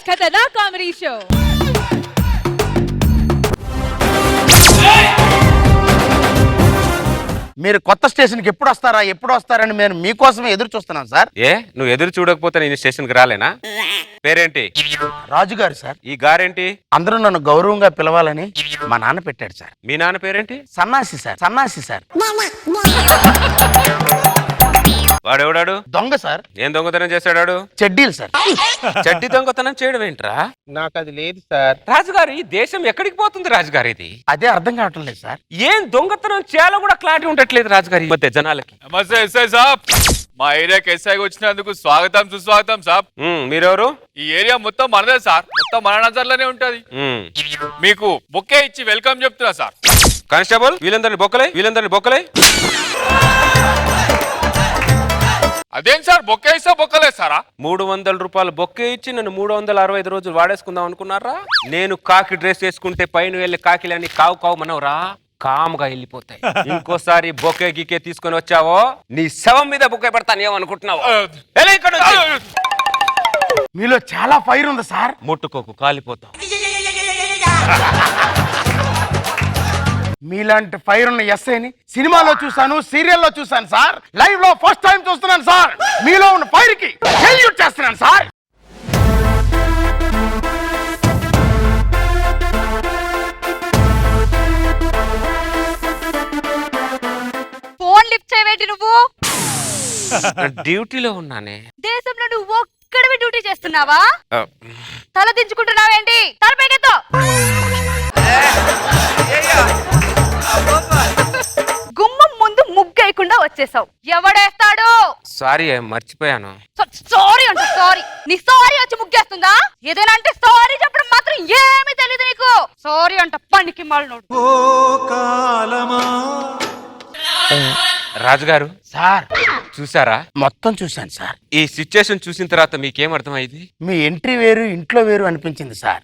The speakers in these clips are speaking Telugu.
కథనా కామెడీ షో. మీరు కొత్త స్టేషన్కి ఎప్పుడు వస్తారని నేను మీకోసమే ఎదురు చూస్తున్నాను సార్. ఏ నువ్వు ఎదురు చూడకపోతే నేను స్టేషన్కి రాలేనా? పేరేంటి? రాజుగారు సార్. ఈ గారేంటి? అందరూ నన్ను గౌరవంగా పిలవాలని మా నాన్న పెట్టాడు సార్. మీ నాన్న పేరేంటి? సన్నాసి సార్. సన్నాసి సార్. వాడెవడాడు? దొంగ సార్. ఏం దొంగతనం చేశాడు? చెడ్డీలు సార్. చెడ్డి దొంగతనం చేయడం ఏంట్రా? నాకు అది లేదు సార్. రాజుగారు, ఈ దేశం ఎక్కడికి పోతుంది రాజుగారు? ఇది అదే అర్థం కావటం లేదు సార్. ఏం దొంగతనం చేయాలో కూడా క్లారిటీ ఉండట్లేదు రాజుగారి ఈ మధ్య జనాలకి. నమస్తే ఎస్ఐ సాబ్. మా ఏరియాకి ఎస్ఐకి వచ్చినందుకు స్వాగతం సుస్వాగతం సాబ్. మీరెవరు? ఈ ఏరియా మొత్తం మనదే సార్. మొత్తం మన నజర్లోనే ఉంటది. మీకు బొక్కే ఇచ్చి వెల్కమ్ చెప్తున్నా సార్. కానిస్టేబుల్, వీళ్ళందరినీ బొక్కలే. అదేం సార్ బొక్కే ఇస్తా బొక్కలే సారా? 300 రూపాయలు బొక్కే ఇచ్చి నన్ను 365 రోజులు వాడేసుకుందాం అనుకున్నారా? నేను కాకి డ్రెస్ వేసుకుంటే పైన వెళ్ళి కాకిలని కావు మనవరా కామ్గా వెళ్ళిపోతాయి. ఇంకోసారి బొకే గికే తీసుకొని వచ్చావో నీ శవం మీద బొకే పెడతాను ఏమనుకుంటున్నావు? మీలో చాలా ఫైర్ ఉంది సార్. ముట్టుకోకు, కాలిపోతావు. మీలాంటి ఫైర్ ఉన్న ఎస్ఐని సినిమాలో చూసాను, సీరియల్లో చూసాను సార్. లైవ్ లో ఫస్ట్ టైం చూస్తున్నాను సార్. మీలో ఉన్న ఫైర్ కి సెల్యూట్ చేస్తున్నాను సార్. ఫోన్ లిఫ్ట్ చేయవేంటి నువ్వు? డ్యూటీలో ఉన్నానే. దేశంలో నువ్వు ఒక్కడివి డ్యూటీ చేస్తున్నావా? తల దించుకుంటున్నావేంటి? తల పైకెత్తు. గుమ్మం ముందు ముగ్గేయకుండా వచ్చేసావు. ఎవడేస్తాడు? సారీ, మర్చిపోయాను. సారీ అంట. సారీ నీ సారీ వచ్చి ముగ్గేస్తుందా? ఏదైనా అంటే సారీ చెప్పడం మాత్రం ఏమీ తెలియదు నీకు. సారీ అంట పనికి మాలినోడు. రాజుగారు సార్ చూసారా? మొత్తం చూశాను సార్. ఈ సిచ్యుయేషన్ చూసిన తర్వాత మీకేం అర్థమైంది? మీ ఎంట్రీ వేరు, ఇంట్లో వేరు అనిపించింది సార్.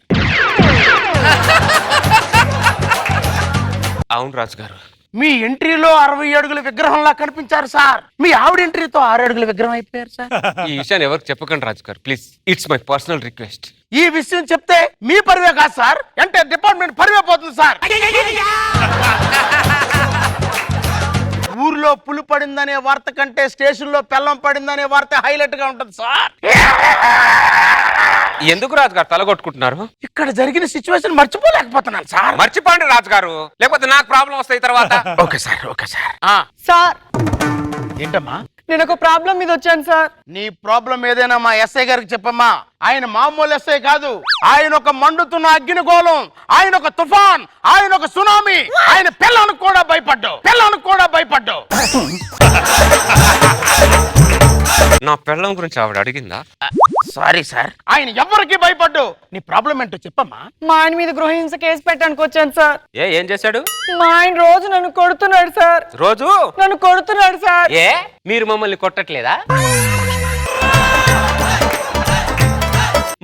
అవును రాజుగారు, మీ ఎంట్రీలో 60 అడుగుల విగ్రహంలా కనిపించారు సార్. మీ ఆవిడ ఎంట్రీతో 6 అడుగుల విగ్రహం అయిపోయారు సార్. ఈ విషయాన్ని ఎవరికి చెప్పకండి రాజుగారు, please. It's my personal request. ఈ విషయం చెప్తే మీ పరివే కాదు సార్, అంటే డిపార్ట్మెంట్ పరివే పోతుంది సార్. ఊర్లో పులి పడిందనే వార్త కంటే స్టేషన్ లో పెళ్ళం పడిందనే వార్త హైలైట్ గా ఉంటుంది సార్. ఎందుకు రాజుగారు తలగొట్టుకుంటున్నారు? ఇక్కడ జరిగిన సిచ్యువేషన్ మర్చిపోలేకపోతున్నాను సార్. మర్చిపోండి రాజుగారు, లేకపోతే నాకు ప్రాబ్లం వస్తాయి తర్వాత. Okay sir. సార్ ఏంటమ్మా? నేను ఒక ప్రాబ్లం మీద వచ్చాను సార్. నీ ప్రాబ్లం ఏదైనా మా ఎస్ఐ గారికి చెప్పమ్మా. ఆయన మామూలు ఎస్ఐ కాదు. ఆయన ఒక మండుతున్న అగ్నిగోళం, ఆయన ఒక తుఫాన్, ఆయన ఒక సునామీ. ఆయన పిల్లలకు కూడా భయపడ్డావు. నా పెళ్ళం గురించి ఆవిడ అడిగిందా? సారీ సార్, ఆయన ఎవరికి భయపడ్డు. నీ ప్రాబ్లం ఏంటో చెప్పమ్మా. మా ఆయన మీద గృహహింస కేసు పెట్టడానికి వచ్చాను సార్. ఏం చేశాడు? మా ఆయన రోజు నన్ను కొడుతున్నాడు సార్. రోజు నన్ను కొడుతున్నాడు సార్. మీరు మమ్మల్ని కొట్టట్లేదా?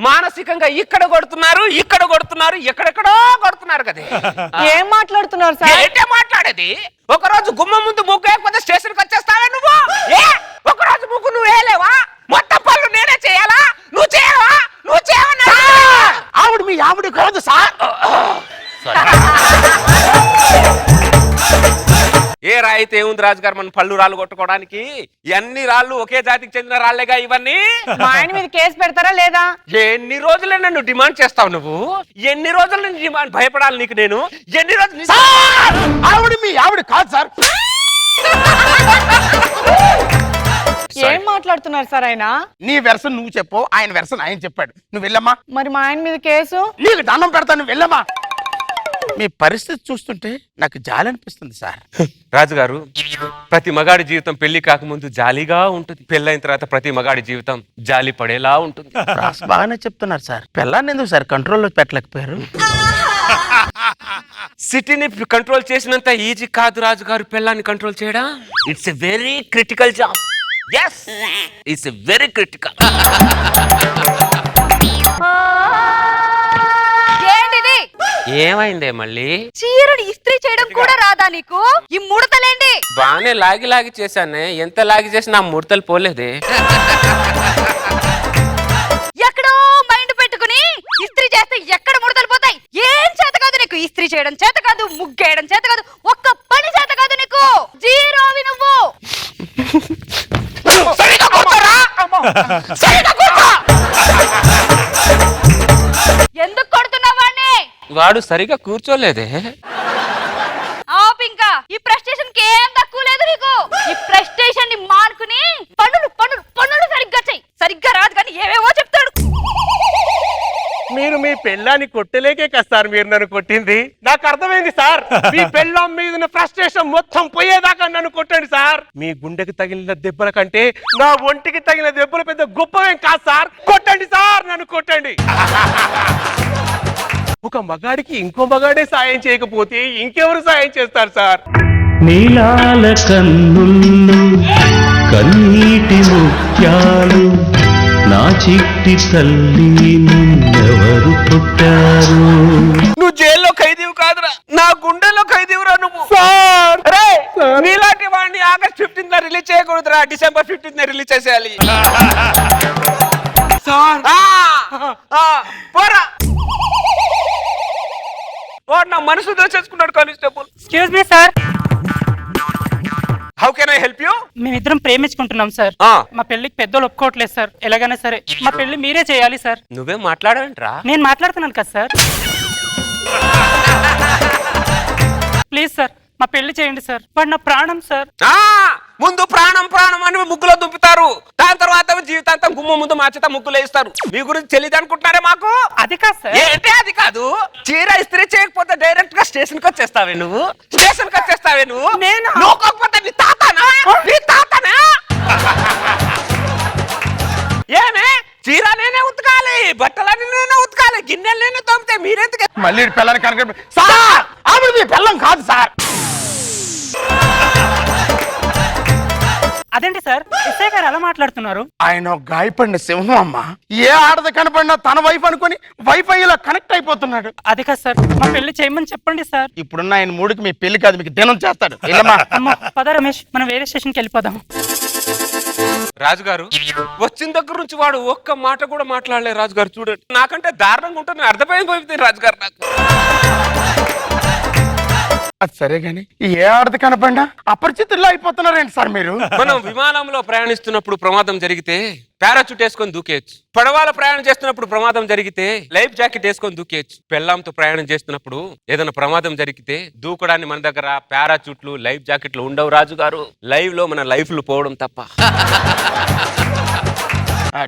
మానసికంగా ఇక్కడ కొడుతున్నారు, ఎక్కడెక్కడో కొడుతున్నారు కదా. ఏం మాట్లాడుతున్నారు సార్? ఏంటే మాట్లాడేది? ఒకరోజు గుమ్మం ముందు ముగ్గు వేయకపోతే స్టేషన్కి వచ్చేస్తావా నువ్వు? ఒకరోజు ముగ్గు నువ్వు వేయలేవా? మొత్తం పనులు నేనే చేయాలా? నువ్వు చేయవా? ఆవిడ మీ ఆవిడ కాదు సార్. ఏ రాయితే ఏముంది రాజుగారు, మన పళ్ళు రాళ్ళు కొట్టుకోవడానికి? అన్ని రాళ్ళు ఒకే జాతికి చెందిన రాళ్లేగా ఇవన్నీ. మా ఆయన మీద కేసు పెడతారా లేదా? ఎన్ని రోజులే నన్ను డిమాండ్ చేస్తావు నువ్వు? ఎన్ని రోజులు నేను డిమాండ్ భయపడాలి నీకు? నేను ఎన్ని రోజులు? ఆవిడ మీ ఆవిడ కాదు సార్. ఏం మాట్లాడుతున్నారు సార్ ఆయన? నీ వెర్షన్ నువ్వు చెప్పు, ఆయన వెర్షన్ ఆయన చెప్పాడు. నువ్వు వెళ్ళమ్మా. మరి మా ఆయన మీద కేసు? నీకు దండం పెడతాను, నువ్వు వెళ్ళమ్మా. మీ పరిస్థితి చూస్తుంటే నాకు జాలి అనిపిస్తుంది సార్. రాజుగారు, ప్రతి మగాడి జీవితం పెళ్లి కాకముందు జాలీగా ఉంటుంది. పెళ్ళైన తర్వాత ప్రతి మగాడి జీవితం జాలి పడేలా ఉంటుంది. బాగానే చెప్తున్నారు సార్. పిల్లాన్ని ఎందుకు సార్ కంట్రోల్లో పెట్టలేకపోయారు? సిటీని కంట్రోల్ చేసినంత ఈజీ కాదు రాజుగారు పెళ్ళాన్ని కంట్రోల్ చేయడం. It's a very critical job. yes it's a very critical. ఏంటిది? ఏమైందే మళ్ళీ? చీరని ఇస్త్రీ చేయడం కూడా రాదా నీకు? ఈ ముడతలేంటి? బానే లాగి చేశానే. ఎంత లాగి చేసినా ముడతలు పోలేదే. ఎక్కడో మైండ్ పెట్టుకుని ముగ్గేస్తే ఎక్కడ ముడతలు పోతాయి? ఏం చేత కాదు నీకు, ఇస్త్రీ చేయడం చేత కాదు, ముగ్గేయడం చేత కాదు, ఒక్క పని చేత కాదు నీకు. జీరోవి నువ్వు. ఎందుకు కొడుతున్నావు వాణ్ణి? వాడు సరిగా కూర్చోలేదే. ఆపు ఇంకా. ఈ ప్రెస్టేషన్ కి ఏం తక్కువ లేదు నీకు. ఈ ప్రెస్టేషన్ ని మానుకుని పనులు పనులు పనులు సరిగ్గా చెయ్యి. సరిగ్గా రాదు కానీ ఏవేవో చెప్తాడు. మీరు మీ పెళ్ళాన్ని కొట్టలేకే కదా సార్ మీరు నన్ను కొట్టింది. నాకు అర్థమైంది సార్. మీ పెళ్ళాం మీద ఫ్రస్ట్రేషన్ మొత్తం పోయేదాకా నన్ను కొట్టండి సార్. మీ గుండెకి తగిలిన దెబ్బల కంటే నా ఒంటికి తగిలిన దెబ్బలు పెద్ద గొప్పవేం కాదు సార్. కొట్టండి సార్, నన్ను కొట్టండి. ఒక మగాడికి ఇంకో మగాడే సాయం చేయకపోతే ఇంకెవరు సాయం చేస్తారు సార్? నీలాల కన్నుల్లో కన్నీటి ముత్యాలు, నా చిట్టి తల్లి నిన్నెవరు పుట్టారు? నువ్వు జైల్లో ఖైదీవు కాదురా, నా గుండెల్లో ఖైదీవురా నువ్వు. సార్ నీలాంటి వాడిని ఆగస్ట్ 15th రిలీజ్ చేయకూడదురా, December 15th రిలీజ్ చేసేయాలి. సార్ పోరా. వాడు నా మనసు దోచేసుకున్నాడు constable. Excuse me sir, how can I help you? మేమిద్దరం ప్రేమించుకుంటున్నాం సార్. మా పెళ్లికి పెద్దలు ఒప్పుకోవట్లేదు సార్. ఎలాగైనా సరే మా పెళ్లి మీరే చేయాలి సార్. నువ్వేం మాట్లాడవేంట్రా? నేను మాట్లాడుతున్నాను కదా సార్. ప్లీజ్ సార్ మా పెళ్లి చేయండి సార్. వాడు నా ప్రాణం సార్. ముందు ప్రాణం ప్రాణం అని ముగ్గులో దుంపుతారు, దాని తర్వాత జీవితాంతం గుమ్మ ముందు మార్చితే ముగ్గులు వేస్తారు. మీ గురించి తెలియదు అనుకుంటున్నారే మాకు? అది కాదు సార్. ఏంటి అది కాదు? చీర ఇస్త్రీ చేయకపోతే డైరెక్ట్ గా స్టేషన్ కి వచ్చేస్తావే నువ్వు. స్టేషన్ కి వచ్చేస్తావే నువ్వు. నేను నోకపోతే నీ తాతనా? నీ తాతనా? ఏమే చీర నేనే ఉతకాలి, బట్టలన్నీ నేనే ఉతకాలి, గిన్నెలు నేనే తోమితే మీరెందుకు? మళ్ళీ పిల్లని కనుక సార్ ఆవిడ మీ పిల్లం కాదు సార్. అదేంటి సార్ ఎస్ఐ గారు అలా మాట్లాడుతున్నారు? ఆయన గాయపడిన సింహం అమ్మ. ఏ ఆడది కనపడినా తన వైఫ్ అనుకుని వైఫై ఇలా కనెక్ట్ అయిపోతున్నాడు. అది కాదు సార్ మా పెళ్లి చేయమని చెప్పండి సార్. ఇప్పుడున్న ఆయన మూడుకి మీ పెళ్లి కాదు, మీకు దినం చేస్తాడు. వెళ్ళమ్మా. అమ్మో పద రమేష్, మనం వేరే స్టేషన్కి వెళ్ళిపోదాం. రాజుగారు వచ్చిన దగ్గర నుంచి వాడు ఒక్క మాట కూడా మాట్లాడలేదు. రాజుగారు చూడండి, నాకంటే దారుణంగా ఉంటుంది. అర్థమైపోయింది రాజుగారు నాకు. అది సరే గాని ఏ ఆడది కనపడినా అపరిచితుల్లో అయిపోతున్నారేంటి సార్ మీరు? మనం విమానంలో ప్రయాణిస్తున్నప్పుడు ప్రమాదం జరిగితే పారాచూట్ వేసుకొని దూకేయచ్చు. పడవలో ప్రయాణం చేస్తున్నప్పుడు ప్రమాదం జరిగితే లైఫ్ జాకెట్ వేసుకొని దూకేయచ్చు. పెళ్ళాంతో ప్రయాణం చేస్తున్నప్పుడు ఏదైనా ప్రమాదం జరిగితే దూకడానికి మన దగ్గర పారాచూట్లు లైఫ్ జాకెట్లు ఉండవు రాజుగారు. లైవ్ లో మన లైఫ్లు పోవడం తప్ప.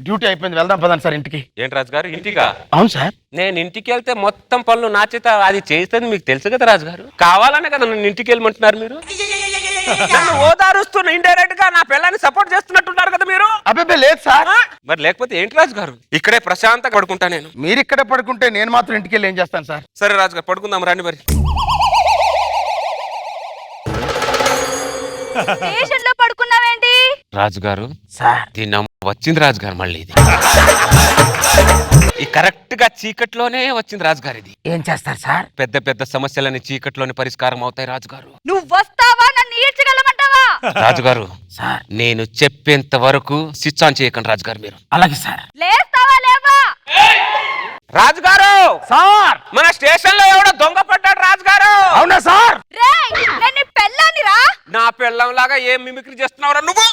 డ్యూటీ అయిపోయింది, వెళ్దాం పదండి సార్ ఇంటికి. ఏంటి రాజుగారు ఇంటికా? అవును సార్. నేను ఇంటికి వెళ్తే మొత్తం పనులు నా చేత అది చేస్తుంది మీకు తెలుసు కదా రాజుగారు. కావాలనే కదా నన్ను ఇంటికి వెళ్ళమంటున్నారు మీరు. నన్ను ఓదారుస్తున్న ఇండైరెక్ట్ గా నా పిల్లని సపోర్ట్ చేస్తున్నట్టున్నారు కదా మీరు. అబ్బే లేదు సార్. మరి లేకపోతే ఏంటి రాజుగారు? ఇక్కడే ప్రశాంతంగా పడుకుంటా నేను. మీరు ఇక్కడే పడుకుంటే నేను మాత్రం ఇంటికి వెళ్ళి ఏం చేస్తాను సార్? సరే రాజుగారు పడుకుందాం రండి మరి. స్టేషన్ లో పడుకున్నావేంటి? రాజుగారు సార్ దీన్ని వచ్చింది రాజుగారు. మళ్ళీ ఇది ఈ కరెక్ట్ గా చీకట్లోనే వచ్చింది రాజుగారు. ఇది ఏం చేస్తారు సార్? పెద్ద పెద్ద సమస్యలని చీకట్లోనే పరిష్కారం అవుతాయి రాజుగారు. నువ్వు వస్తావా, నన్ను ఈడ్చగలమంటావా? రాజుగారు సార్ నేను చెప్పేంత వరకు స్విచ్ ఆన్ చేయకండి రాజుగారు మీరు. అలాగే సార్. లేస్తావా లేవా? రాజుగారు సార్ మన స్టేషన్ లో ఎవడో దొంగ పడ్డాడు రాజుగారు. అవునా సార్? రేయ్ నేను నీ పెళ్ళాన్ని రా. నా పెళ్ళం లాగా ఏం మిమిక్రీ చేస్తున్నావురా నువ్వు?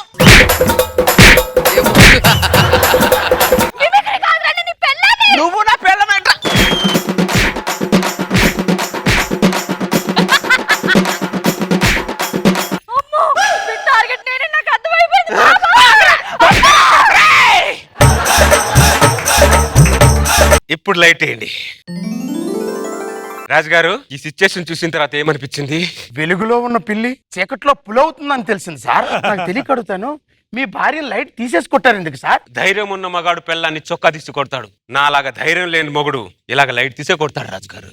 మిమిక్రీ కాదురా, నేను నీ పెళ్ళాన్ని. నువ్వు నా పెళ్ళం ఏంట్రా? అమ్మో మీ టార్గెట్ నేనే, నాకు అర్థమైపోయింది. ఇప్పుడు లైట్ వేయండి. రాజుగారు ఈ సిచ్యుయేషన్ చూసిన తర్వాత ఏమనిపించింది? వెలుగులో ఉన్న పిల్లి చీకట్లో పులవుతుందని తెలిసింది సార్. నాకు తెలియక అడుగుతాను, మీ భార్య లైట్ తీసేసి కొట్టారు ఎందుకు సార్? ధైర్యం ఉన్న మగాడు పెళ్ళాన్ని చొక్కా తీసి కొడతాడు. నాలాగా ధైర్యం లేని మొగుడు ఇలాగ లైట్ తీసే కొడతాడు రాజుగారు.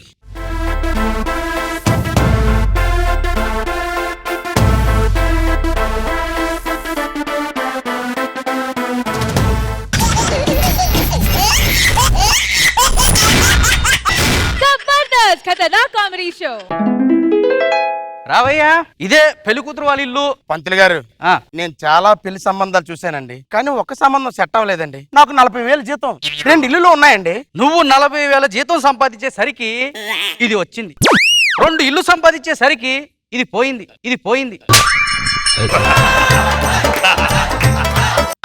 జబర్దస్త్ ఖతర్నాక్ కామెడీ షో. రావయ్యా, ఇదే పెళ్లి కూతురు వాళ్ళ ఇల్లు. పంతులు గారు ఆ, నేను చాలా పెళ్లి సంబంధాలు చూశానండి, కానీ ఒక్క సంబంధం సెట్ అవ్వలేదండి. నాకు 40,000 జీతం, 2 ఇల్లులు ఉన్నాయండి. నువ్వు 40,000 జీతం సంపాదించేసరికి ఇది వచ్చింది, 2 ఇల్లు సంపాదించేసరికి ఇది పోయింది.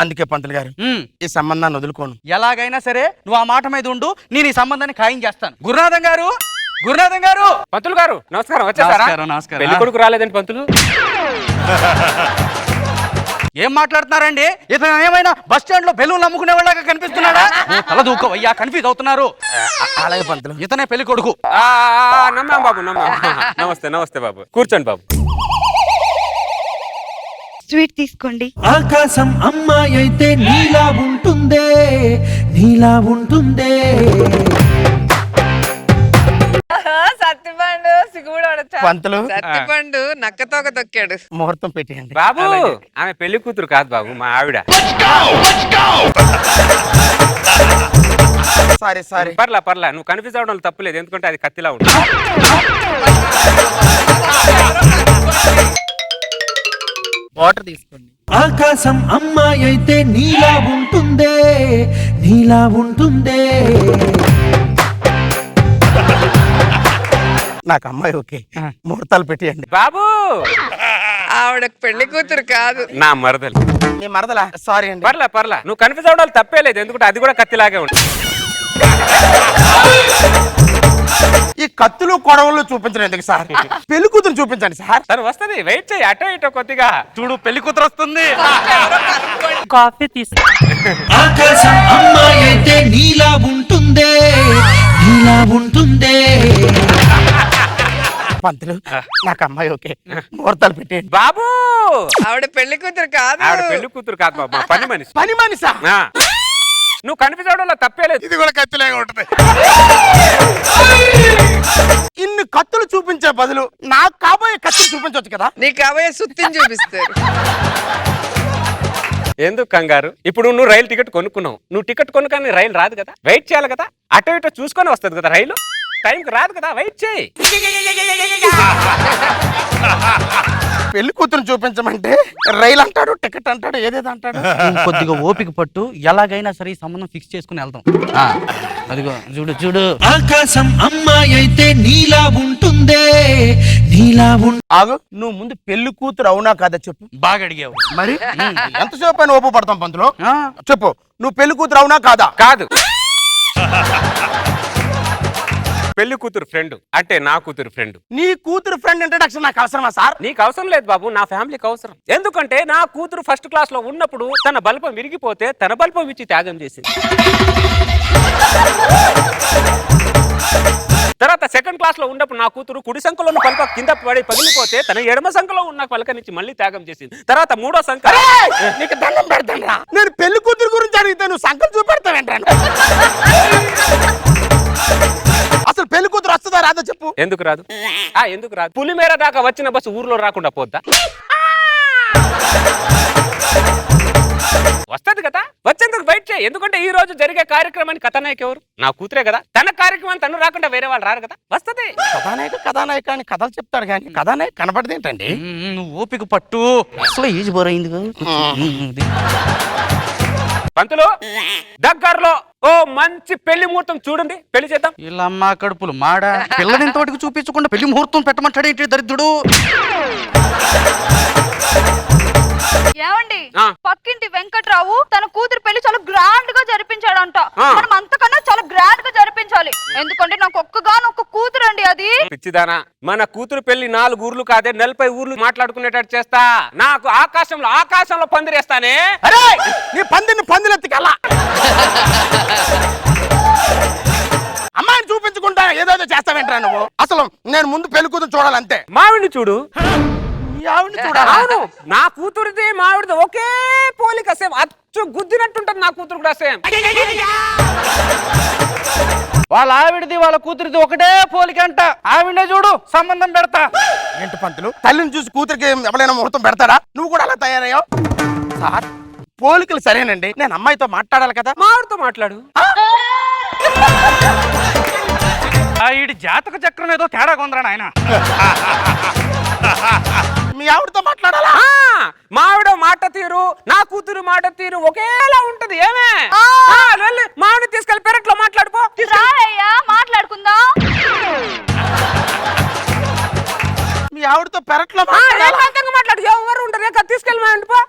అందుకే పంతులు గారు ఉమ్, ఈ సంబంధాన్ని వదులుకోను. ఎలాగైనా సరే నువ్వు ఆ మాట మీద ఉండు, నేను ఈ సంబంధాన్ని ఖాయం చేస్తాను. గురునాథం గారు పంతులు గారు నమస్కారం. వచ్చేసారా? నమస్కారం. పెళ్లి కొడుకు రాలేదండి పంతులు. ఏం మాట్లాడుతున్నారండి? ఇతను ఏమైనా బస్ స్టాండ్ లో బెలూన్లు అమ్ముకునే వాళ్ళగా కనిపిస్తున్నాడా? నువ్వు తల దూకోవయ్యా, కన్ఫ్యూజ్ అవుతున్నారు. అలాగే పంతులు. ఇతనే పెళ్లి కొడుకు. నమ్మాం బాబు, నమ్మాం. నమస్తే బాబు, కూర్చోండి బాబు. స్వీట్ తీసుకోండి. ఆకాశం అమ్మాయి అయితే నీలా ఉంటుందే సత్తిపండు సిగ్గుడు పంతులు సత్తిపండు నక్కతోక తొక్కాడు. ముహూర్తం పెట్టేయండి. బాబు ఆమె పెళ్లి కూతురు కాదు బాబు, మా ఆవిడ. సారీ పర్లా నువ్వు కన్ఫ్యూజ్ అవడం తప్పులేదు, ఎందుకంటే అది కత్తిలా ఉంటుంది. వాటర్ తీసుకోండి. ఆకాశం అమ్మాయి అయితే నీలా ఉంటుందే నాకు అమ్మాయి ఓకే, ముహూర్తాలు పెట్టేయండి. బాబు ఆవిడ పెళ్లి కూతురు కాదు. నా మరదలు. నీ మరదలా? సారీ అండి. పర్లా నువ్వు కన్ఫ్యూజ్ అవడం తప్పే లేదు, ఎందుకంటే అది కూడా కత్తిలాగే ఉంటుంది. ఈ కత్తులు కొడవలు చూపించండి ఎందుకు సార్? పెళ్లి కూతురు చూపించండి సార్. సరే వస్తుంది, వెయిట్ చేయి, అటో ఇటో కొద్దిగా. చూడు, పెళ్లి కూతురు వస్తుంది. కాఫీ తీసుకో. ఆకాశం అమ్మాయి అయితే నీలా ఉంటుందే పంతులు నాకు అమ్మాయి ఓకే, ముహూర్తాలు పెట్టేయండి. బాబు ఆవిడ పెళ్లి కూతురు కాదు. ఆవిడ పెళ్లి కూతురు కాదు బాబు, మా పని మనిషి. పని మనిషా? ఆ. నువ్వు కన్ఫ్యూజ్ అవడంలో తప్పే లేదు. ఇది కూడా కత్తిలాగా ఉంటుంది. ఇన్ని కత్తులు చూపించే బదులు నాకు కాబోయే కత్తులు చూపించవచ్చు కదా. నీకు కాబోయే సుత్తిని చూపిస్తారు. ఎందుకు కంగారు? ఇప్పుడు నువ్వు రైలు టికెట్ కొనుక్కున్నావు, నువ్వు టికెట్ కొనుక్కొని రైలు రాదు కదా, వెయిట్ చేయాలి కదా, అటో ఇటో చూసుకొని వస్తుంది కదా రైలు, టైంకి రాదు కదా, వెయిట్ చేయి. పెళ్లి కూతురు చూపించమంటే రైలు అంటాడు, టికెట్ అంటాడు, ఏదేదో అంటాడు. కొద్దిగా ఓపిక పట్టు, ఎలాగైనా సరే ఈ సంబంధం ఫిక్స్ చేసుకుని వెళ్దాం. అదిగో చూడు. ఆకాశం అమ్మాయి అయితే నీలా ఉంటుందే ఆగు, నువ్వు ముందు పెళ్లి కూతురు అవునా కాదా చెప్పు. బాగా అడిగావు. మరి ఎంతసేపు పైన ఓపు పడతాం పంతులు? ఆ, చెప్పు, నువ్వు పెళ్లి కూతురు అవునా కాదా? కాదు. పెళ్లి కూతురు ఫ్రెండ్ అంటే నా కూతురు ఫ్రెండ్. నీ కూతురు ఫ్రెండ్ ఇంట్రడక్షన్ నాకు అవసరమా సార్? నీకు అవసరం లేదు బాబు, నా ఫ్యామిలీకి అవసరం. ఎందుకంటే నా కూతురు ఫస్ట్ క్లాస్ లో ఉన్నప్పుడు తన బల్పం విరిగిపోతే తన బల్పం ఇచ్చి త్యాగం చేసింది. తర్వాత సెకండ్ క్లాస్ లో ఉన్నప్పుడు నా కూతురు కుడి సంఖలో ఉన్న పలక కింద పడి పగిలిపోతే తన ఎడమ సంఖలో ఉన్న పలకనిచ్చి మళ్ళీ త్యాగం చేసింది. తర్వాత మూడో సంఖ. నీకు దండం పెడతాను, నేను పెళ్లి కూతురు గురించి అడిగితే నువ్వు సంఖలు చూపెడతావేంటాను. అసలు పెళ్లి కూతురు వస్తుందా రాదా చెప్పు. ఎందుకు రాదు? ఎందుకు రాదు? పులిమేర దాకా వచ్చిన బస్సు ఊర్లో రాకుండా పోద్దా? వస్తది కదా, వచ్చేందుకు వెయిట్ చేయి. ఎందుకంటే ఈ రోజు జరిగే కార్యక్రమానికి కథానాయక ఎవరు? నా కూతురే కదా. తన కార్యక్రమాన్ని తను రాకుండా వేరే వాళ్ళు రారు కదా, వస్తది. కథానాయక అని కథలు చెప్తాడు కానీ కథానాయక కనపడదు ఏంటండి? నువ్వు ఓపిక పట్టు, అసలు ఏజ్ బోరైంది. పంతులు దగ్గరలో ఓ మంచి పెళ్లి ముహూర్తం చూడండి, పెళ్లి చేద్దాం. ఇలా అమ్మ కడుపులు మాడ, పిల్లని ఇంతటికి చూపించకుండా పెళ్లి ముహూర్తం పెట్టమంటాడు ఏంటి దరిద్రుడు. ఏమండి, ఆ. పక్కింటి వెంకట్రావు తన కూతురు పెళ్లి చాలా గ్రాండ్ గా జరిపించాడంట. ఆ. మనం అంతకన్నా చాలా గ్రాండ్ గా జరిపించాలి, ఎందుకంటే నాకు ఒక్కగానొక్క కూతురు అండి అది. పిచ్చిదానా, మన కూతురు పెళ్లి 4 ఊర్లు కాదే 40 ఊర్లు మాట్లాడుకునేటట్టు చేస్తా. నాకు ఆకాశంలో పందిరేస్తానే. అరే నీ పందిరెత్తికెళ్ళా. అమ్మాయిని చూపించుకుంటా ఏదేదో చేస్తావేంట్రా నువ్వు? అసలు నేను ముందు పెళ్లి కూతురు చూడాలంతే. మావిడిని చూడు. ఆవిడని చూడాలి. అవును, నా కూతురిది మావిడిది ఒకే పోలిక, సేమ్ అచ్చు గుద్దినట్టుంటది. నా కూతురు కూడా సేమ్. వాళ్ళ ఆవిడది వాళ్ళ కూతురిది ఒకటే పోలిక అంట. ఆవిడనే చూడు, సంబంధం పెడతా. ఏంటి పంతులు, తల్లిని చూసి కూతురికి ఎవరైనా ముహూర్తం పెడతారా? నువ్వు కూడా అలా తయారయ్యావు సార్. పోలికలు సరేనండి, నేను అమ్మాయితో మాట్లాడాలి కదా. మావిడితో మాట్లాడు. ఈడి జాతక చక్రం ఏదో తేడా కొందరా నాయన. నా కూతురు మాట తీరు ఒకేలా ఉంటది ఏమే వెళ్ళి మామిడి తీసుకెళ్లి పెరట్లో మాట్లాడుకో రాయ్యా మాట్లాడుకుందాం. మీ ఆవిడతో పెరట్లో ఏకాంతంగా మాట్లాడు ఎవరు ఉంటారు ఏక తీసుకెళ్ళి మా ఇంటిపో.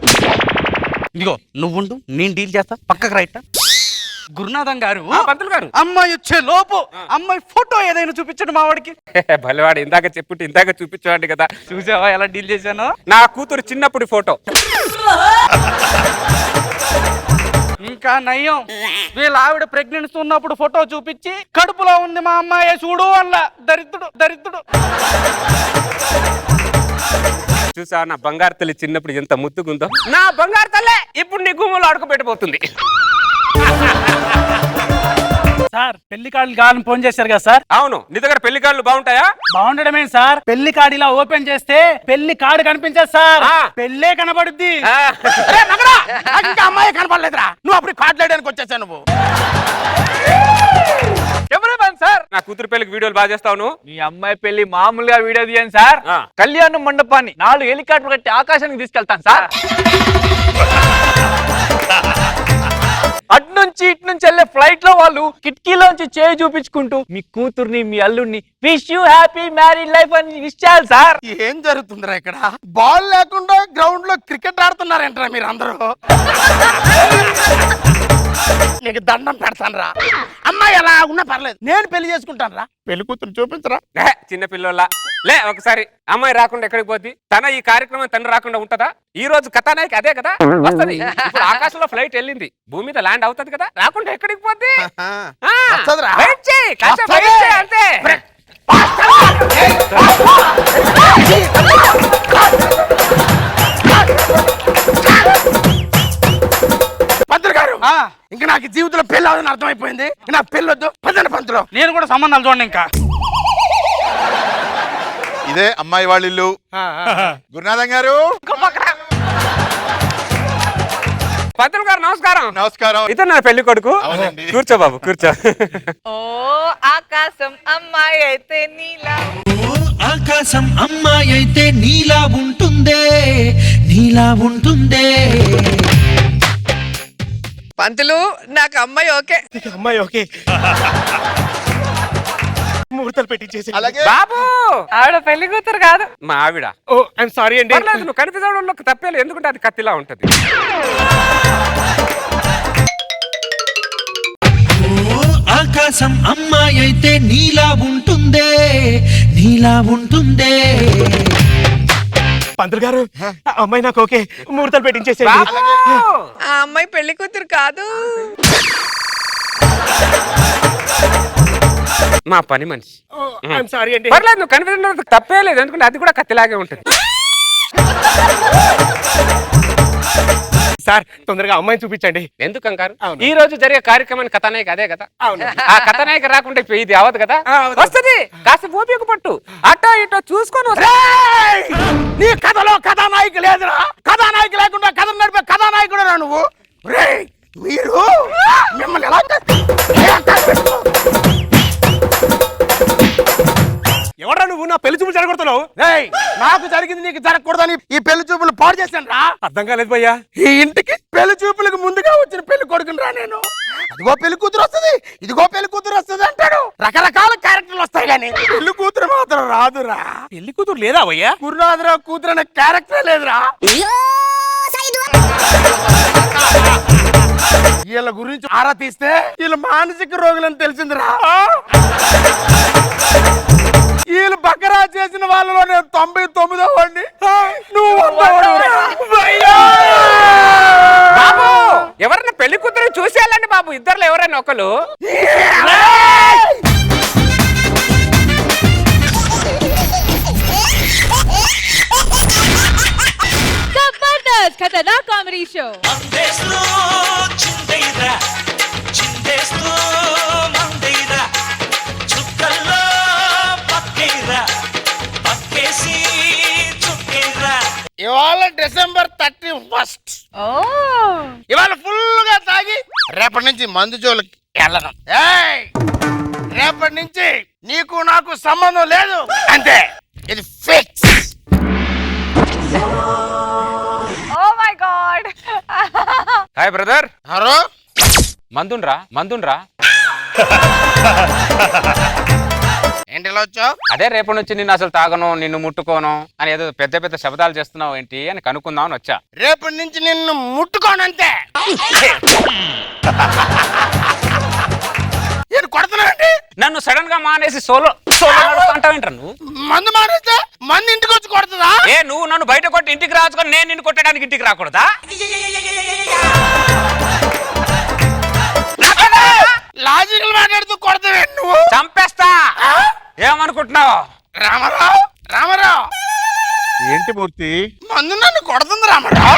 ఇదిగో నువ్వుండు, నేను డీల్ చేస్తా, పక్కకు రైట్. గురునాథం గారు, పంతులు గారు, అమ్మాయి వచ్చే లోపు అమ్మాయి ఫోటో ఏదైనా చూపించండి మా వాడికి. భలేవాడు ఇందాక చెప్పుంటే ఇందాక చూపించేవాడు కదా. చూసావా ఎలా డీల్ చేశాను? నా కూతురు చిన్నప్పుడు ఫోటో. ఇంకా నయ్యం, వీళ్ళ ఆవిడ ప్రెగ్నెన్సీ ఉన్నప్పుడు ఫోటో చూపించి కడుపులో ఉంది మా అమ్మాయి చూడు అల్ల. దరిద్రుడు దరిద్రుడు. చూసా నా బంగారు తల్లి చిన్నప్పుడు ఎంత ముద్దుగుందో. నా బంగారు తల్లే ఇప్పుడు నీ గుమ్మలో ఆడుకోబెట్టబోతుంది. సార్ పెళ్లి కార్డులు కావాలని ఫోన్ చేశారు కదా సార్. అవును, నీ దగ్గర పెళ్లి కార్డులు బాగుంటాయా? బాగుండడమే సార్, పెళ్లి కార్డు ఇలా ఓపెన్ చేస్తే పెళ్లి కార్డు కనిపించదు సార్, ఆ. పెళ్ళే కనబడుద్ది. ఇంకా అమ్మాయి కనపడలేదురా, నువ్వు అప్పుడు కార్డు లేడానికి వచ్చేసా నువ్వు. సార్ నా కూతురు పెళ్లికి వీడియోలు బాగా చేస్తావు. మీ అమ్మాయి పెళ్లి మామూలుగా వీడియో తీయండి సార్. కళ్యాణ మండపాన్ని 4 హెలికాప్టర్ కట్టి ఆకాశానికి తీసుకెళ్తాను సార్. అట్నుంచి ఇట్నుంచి వెళ్ళే ఫ్లైట్ లో వాళ్ళు కిటికీలోంచి చేయి చూపించుకుంటూ మీ కూతుర్ని మీ అల్లుడిని wish you happy married life అని విష్ చేయాలి సార్. ఏం జరుగుతుందిరా ఇక్కడ? బాల్ లేకుండా గ్రౌండ్ లో క్రికెట్ ఆడుతున్నారేంట్రా మీరు అందరూ? నీకు దండం పెడతాను రా. అమ్మాయి ఎలా ఉన్నా పర్లేదు, నేను పెళ్లి చేసుకుంటాను రా. పెళ్లి కూతురు చూపించరా. చిన్న పిల్లోళ్ళ లే ఒకసారి అమ్మాయి రాకుండా ఎక్కడికి పోద్ది? తన ఈ కార్యక్రమం తను రాకుండా ఉంటదా? ఈ రోజు కథానాయకి అదే కదా వస్తది. ఇప్పుడు ఆకాశంలో ఫ్లైట్ వెళ్ళింది, భూమి మీద ల్యాండ్ అవుతది కదా, రాకుండా ఎక్కడికి పోద్ది? వస్తదిరా. వెయిట్ చేయి, కాసేపు వెయిట్ చేయి అంతే. పంతులు గారు, ఇంకా నాకు జీవితంలో పెళ్లి అవదని అర్థమైపోయింది. నాకు పెళ్ళొద్దు, పదండి పంతులు. నేను కూడా సంబంధాలు చూడండి. ఇంకా ఇదే అమ్మాయి వాళ్ళ ఇల్లు. గురునాథం గారు, పంతులు గారు నమస్కారం. నమస్కారం. ఇతను నా పెళ్లి కొడుకు. అవునండి. కూర్చో బాబు కూర్చో. ఓ ఆకాశం అమ్మాయి అయితే నీలా. ఓ ఆకాశం అమ్మాయి అయితే నీలా ఉంటుందే, నీలా ఉంటుందే. పంతులు నాకు అమ్మాయి ఓకే. అమ్మాయి ఓకే. ముహూర్తాలు పెట్టించేసి. అలాగే బాబు ఆవిడ పెళ్లి కూతురు కాదు. మా ఆవిడ. ఓ ఐఎమ్ సారీ అండి. పర్లేదు, నువ్వు కనిపించడంలో తప్పేలేదు, ఎందుకంటే అది కత్తిలా ఉంటది. ఓ ఆకాశం అమ్మాయి అయితే నీలా ఉంటుందే, నీలా ఉంటుందే. పంతులు గారు, అమ్మాయి నాకు ఓకే, ముహూర్తాలు పెట్టించేసి. బాబు! ఆ అమ్మాయి పెళ్లి కూతురు కాదు. మా పని మనిషి. ఐఎమ్ సారీ అండి. పర్లేదు, నువ్వు కనిపించడం తప్పే లేదు, ఎందుకంటే అది కూడా కత్తిలాగే ఉంటుంది. సార్ తొందరగా అమ్మాయిని చూపించండి. ఎందుకు కంగారు? ఈ రోజు జరిగే కార్యక్రమానికి కథానాయక అదే కదా. ఆ కథానాయక రాకుంటే ఇది అవదు కదా. వస్తది, కాస్త ఓపిక పట్టు, అటో ఇటో చూసుకొని రేయ్! నీ కథలో కథానాయకు లేదురా. కథానాయకు లేకుండా కథ నడిపే కథానాయకుడు రా నువ్వు. రేయ్, మీరు మిమ్మల్ని ఎలా ఎవరా నువ్వు? నా పెళ్లి చూపులు జరగొడుతున్నావు. రేయ్, నాకు జరిగింది నీకు జరగకూడదని ఈ పెళ్లి చూపులు పాడు చేశాను రా. అర్థం కాలేదు భయ్యా. ఈ ఇంటికి పెళ్లి చూపులకు ముందుగా వచ్చిన పెళ్లి కొడుకుని రా నేను. అదిగో పెళ్లి కూతురు వస్తుంది, ఇదిగో పెళ్లి కూతురు వస్తుంది అంటాడు. రకరకాల క్యారెక్టర్లు వస్తాయి కానీ పెళ్లి కూతురు మాత్రం రాదురా. పెళ్లి కూతురు లేదా భయ్యా? గురునాథరావు కూతురు అనే క్యారెక్టరే లేదురా. వీళ్ళ గురించి ఆరా తీస్తే వీళ్ళు మానసిక రోగులని తెలిసిందిరా. వీళ్ళు బకరా చేసిన వాళ్ళలో నేను 99వ వాడిని, నువ్వు 100వ వాడివిరా. బాబు ఎవరైనా పెళ్లి కూతురు చూసేయాలండి బాబు, ఇద్దరులో ఎవరైనా ఒకరు. జబర్దస్త్ ఖతర్నా కామెడీ షో. ఇవాళ December 31. ఇవాళ ఫుల్ గా తాగి రేపటి నుంచి మందు జోలికి వెళ్ళను. రేపటి నుంచి నీకు నాకు సంబంధం లేదు అంతే, ఇది fix. Oh my god, hi brother. Hello మందుండ్రా మందుండ్రా. ఏంటి ఇలా వచ్చావు? అదే రేపటి నుంచి నిన్ను అసలు తాగను, నిన్ను ముట్టుకోను అని ఏదో పెద్ద పెద్ద శబ్దాలు చేస్తున్నావు ఏంటి అని కనుక్కుందామని వచ్చా. రేపటి నుంచి నిన్ను ముట్టుకోనంతే. నేను కొడుతున్నానండి. నన్ను సడన్ గా మానేసి సోలో అంటావేంట్రా నువ్వు? మందు మానేస్తే మంది ఇంటికి వచ్చి కొడుతుందా? ఏ నువ్వు నన్ను బయట కొట్టి ఇంటికి రాచుకొని నేను నిన్ను కొట్టడానికి ఇంటికి రాకూడదా? లాజికల్ మాట్లాడుతూ కొడతావే నువ్వు. చంపేస్తా. ఏమనుకుంటున్నావు? రామారావు రామారావు ఏంటి మూర్తి? మందు నన్ను కొడుతుంది రామారావు.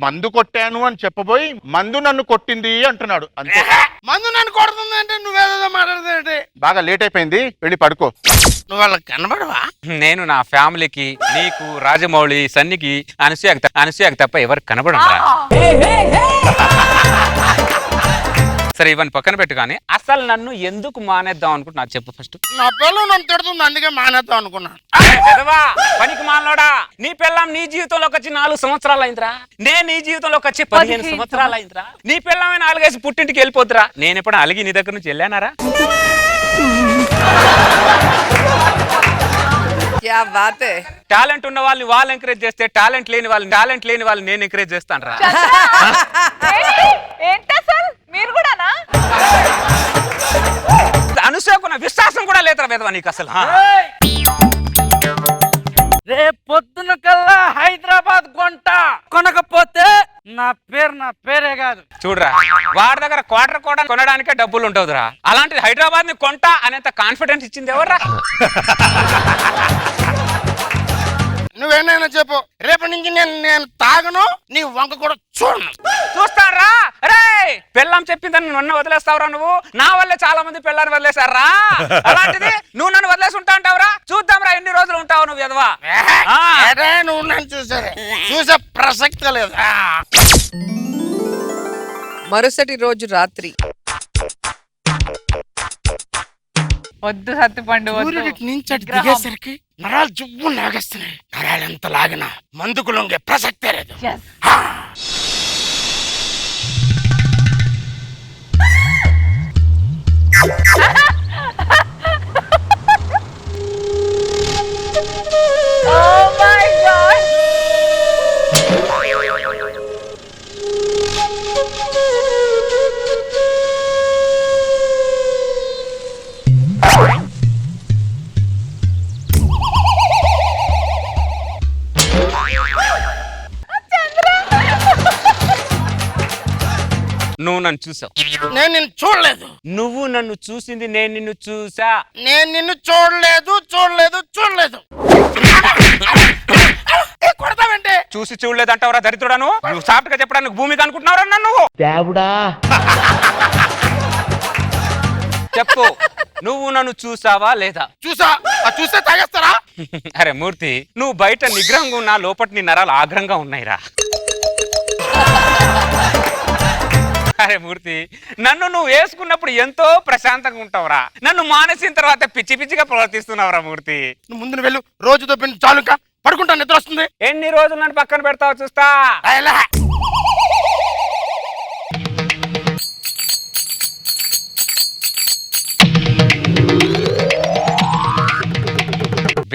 మందు కొట్టాను అని చెప్పబోయి మందు నన్ను కొట్టింది అంటున్నాడు అంతే. మందు నన్ను కొడుతుంది అంటే నువ్వేదో మాట్లాడుతుంటే. బాగా లేట్ అయిపోయింది, వెళ్ళి పడుకో. నువ్వు వాళ్ళకి కనబడవా? నేను నా ఫ్యామిలీకి, నీకు, రాజమౌళి, సన్నికి, అనసూయకు తప్ప ఎవరికి కనబడరా? సరే ఇవన్నీ పక్కన పెట్టు, కానీ అసలు నన్ను ఎందుకు మానేద్దాం అనుకుంటున్నా చెప్పు ఫస్ట్. నా పిల్లలు నన్ను తిడుతుంది, అందుకే మానేద్దాం అనుకున్నాను. పనికి మాలోడా, నీ పిల్లం నీ జీవితంలోకి వచ్చి 4 సంవత్సరాలు అయిందిరా. నేను నీ జీవితంలోకి వచ్చి 15 సంవత్సరాలు అయిందిరా. నీ పిల్లమే 4 పుట్టింటికి వెళ్ళిపోతురా. నేను ఎప్పుడు అలిగి నీ దగ్గర నుంచి వెళ్ళానారా? క్యా బాత్ హై. టాలెంట్ ఉన్న వాళ్ళని వాళ్ళు ఎంకరేజ్ చేస్తే టాలెంట్ లేని వాళ్ళని నేను ఎంకరేజ్ చేస్తాను రా. ఏంటి అసలు మీరు కూడానా? అనుసూయకున్న విశ్వాసం కూడా లేదురా వేదవా నీకు అసలు. రేపు పొద్దున కల్లా హైదరాబాద్ కొంట కొనకపోతే నా పేరే కాదు. చూడరా, వాడి దగ్గర క్వార్టర్ కూడా కొనడానికే డబ్బులు ఉంటుందిరా. అలాంటిది హైదరాబాద్ ని కొంట అనేంత కాన్ఫిడెన్స్ ఇచ్చింది ఎవర్రా? నువ్వేనైనా చెప్పు, రేపటి నుంచి నేను తాగను, నీ వంక కూడా చూడను. చూస్తారా? అరే పెళ్ళాం చెప్పిందని నన్ను వదిలేస్తావురా నువ్వు? నా వల్లే చాలా మంది పెళ్ళాన్ని వదిలేశారా. అలాంటిది నువ్వు నన్ను వదిలేసి ఉంటా అంటావురా? చూద్దాంరా ఎన్ని రోజులు ఉంటావు నువ్వు ఎదవా. నువ్వు నన్ను చూసే ప్రసక్తి లేదు. మరుసటి రోజు రాత్రి. వద్దు సత్తిపండు నుంచి దిగేసరికి నరాలు జువ్వు లాగేస్తున్నాయి. నరాలు ఎంత లాగినా మందుకు లొంగే ప్రసక్తే లేదు. నువ్వు నన్ను చూసావు, నేను నిన్ను చూడలేదు. నువ్వు నన్ను చూసింది నేను నిన్ను చూసా. నేను నిన్ను చూడలేదు. కొడతావంటే చూసి చూడలేదంటావురా దరిద్రుడాను. నువ్వు సాఫ్ట్ గా చెప్పడానికి భూమికి అనుకుంటున్నావురా నన్ను? చెప్పు, నువ్వు నన్ను చూసావా లేదా? చూస్తే తాగేస్తారా? అరే మూర్తి, నువ్వు బయట నిగ్రహంగా ఉన్నా లోపటి నీ నరాలు ఆగ్రహంగా ఉన్నాయిరా. అరే మూర్తి, నన్ను నువ్వు వేసుకున్నప్పుడు ఎంతో ప్రశాంతంగా ఉంటావురా. నన్ను మానేసిన తర్వాత పిచ్చి పిచ్చిగా ప్రవర్తిస్తున్నావురా మూర్తి. నువ్వు ముందు వెళ్ళు, రోజు దొబ్బిన చాలు, పడుకుంటా, నిద్ర వస్తుంది. ఎన్ని రోజులు నన్ను పక్కన పెడతావు చూస్తా.